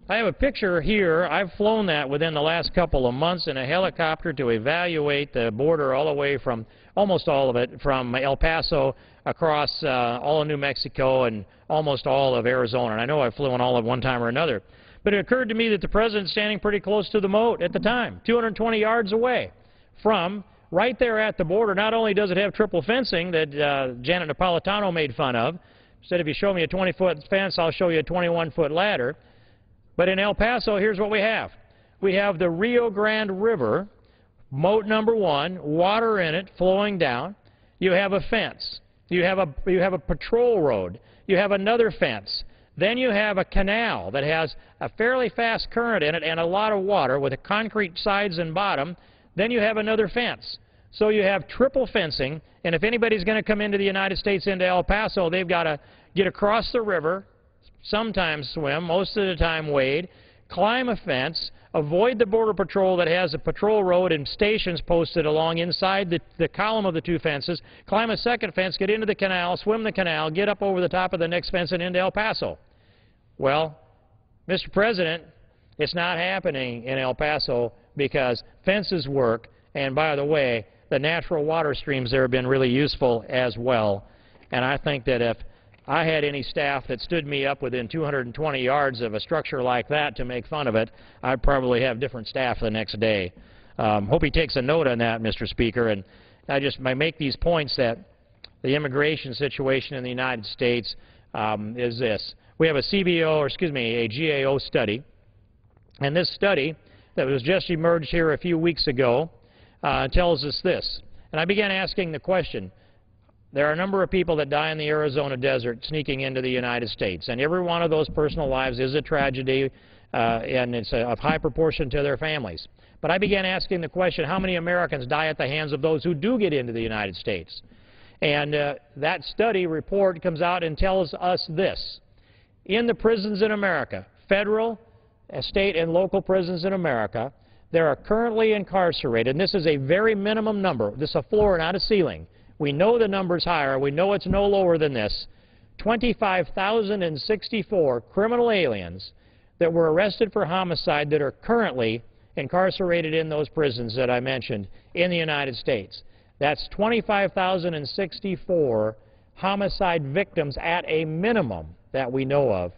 [SPEAKER 3] I have a picture here. I've flown that within the last couple of months in a helicopter to evaluate the border all the way from, almost all of it, from El Paso across all of New Mexico and almost all of Arizona. And I know I've flown all at one time or another. But it occurred to me that the President's standing pretty close to the moat at the time, 220 yards away from right there at the border. Not only does it have triple fencing that Janet Napolitano made fun of, said if you show me a 20-foot fence, I'll show you a 21-foot ladder. But in El Paso, here's what we have. We have the Rio Grande River, moat number 1, water in it flowing down. You have a fence. You have a patrol road. You have another fence. Then you have a canal that has a fairly fast current in it and a lot of water with a concrete sides and bottom. Then you have another fence. So you have triple fencing, and if anybody's going to come into the United States, into El Paso, they've got to get across the river, sometimes swim, most of the time wade, climb a fence, avoid the Border Patrol that has a patrol road and stations posted along inside the column of the two fences, climb a second fence, get into the canal, swim the canal, get up over the top of the next fence and into El Paso. Well, Mr. President, it's not happening in El Paso because fences work, and by the way, the natural water streams there have been really useful as well. And I think that if I had any staff that stood me up within 220 yards of a structure like that to make fun of it, I'd probably have different staff the next day. Hope he takes a note on that, Mr. Speaker. And I make these points that the immigration situation in the United States is this. We have a GAO study, and this study that was just emerged here a few weeks ago tells us this. And I began asking the question, there are a number of people that die in the Arizona desert sneaking into the United States, and every one of those personal lives is a tragedy, and it's of high proportion to their families. But I began asking the question, how many Americans die at the hands of those who do get into the United States? And that study report comes out and tells us this. In the prisons in America, federal, state, and local prisons in America, there are currently incarcerated, and this is a very minimum number, this is a floor, not a ceiling. We know the number's higher, we know it's no lower than this, 25,064 criminal aliens that were arrested for homicide that are currently incarcerated in those prisons that I mentioned in the United States. That's 25,064 homicide victims at a minimum that we know of.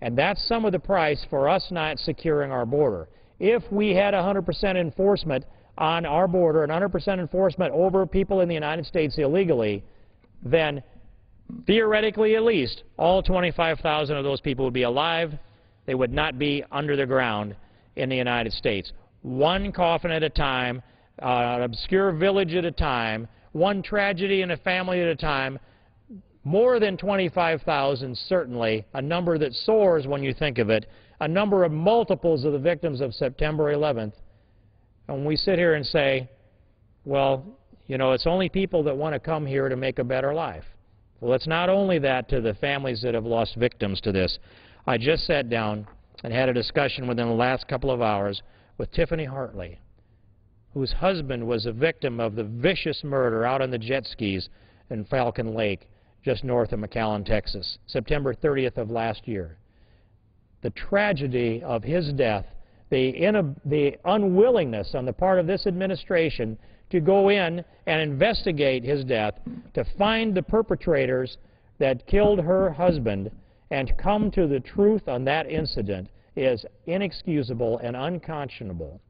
[SPEAKER 3] And that's some of the price for us not securing our border. If we had 100% enforcement on our border and 100% enforcement over people in the United States illegally, then theoretically at least all 25,000 of those people would be alive. They would not be under the ground in the United States. One coffin at a time, an obscure village at a time, one tragedy in a family at a time, More than 25,000, certainly, a number that soars when you think of it, a number of multiples of the victims of September 11th. And we sit here and say, well, you know, it's only people that want to come here to make a better life. Well, it's not only that to the families that have lost victims to this. I just sat down and had a discussion within the last couple of hours with Tiffany Hartley, whose husband was a victim of the vicious murder out on the jet skis in Falcon Lake, just north of McAllen, Texas, September 30th of last year. The tragedy of his death, the unwillingness on the part of this administration to go in and investigate his death, to find the perpetrators that killed her husband and come to the truth on that incident is inexcusable and unconscionable.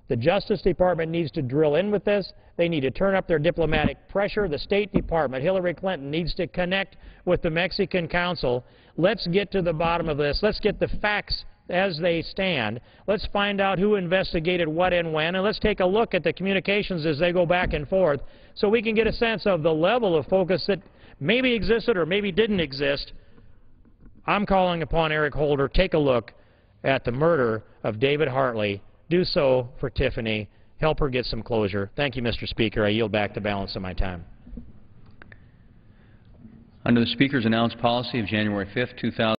[SPEAKER 3] The Justice Department needs to drill in with this. They need to turn up their diplomatic pressure. The State Department, Hillary Clinton, needs to connect with the Mexican Council. Let's get to the bottom of this. Let's get the facts as they stand. Let's find out who investigated what and when, and let's take a look at the communications as they go back and forth so we can get a sense of the level of focus that maybe existed or maybe didn't exist. I'm calling upon Eric Holder, take a look at the murder of David Hartley. Do so for Tiffany. Help her get some closure. Thank you, Mr. Speaker. I yield back the balance of my time.
[SPEAKER 9] Under the Speaker's announced policy of January 5th, 2000.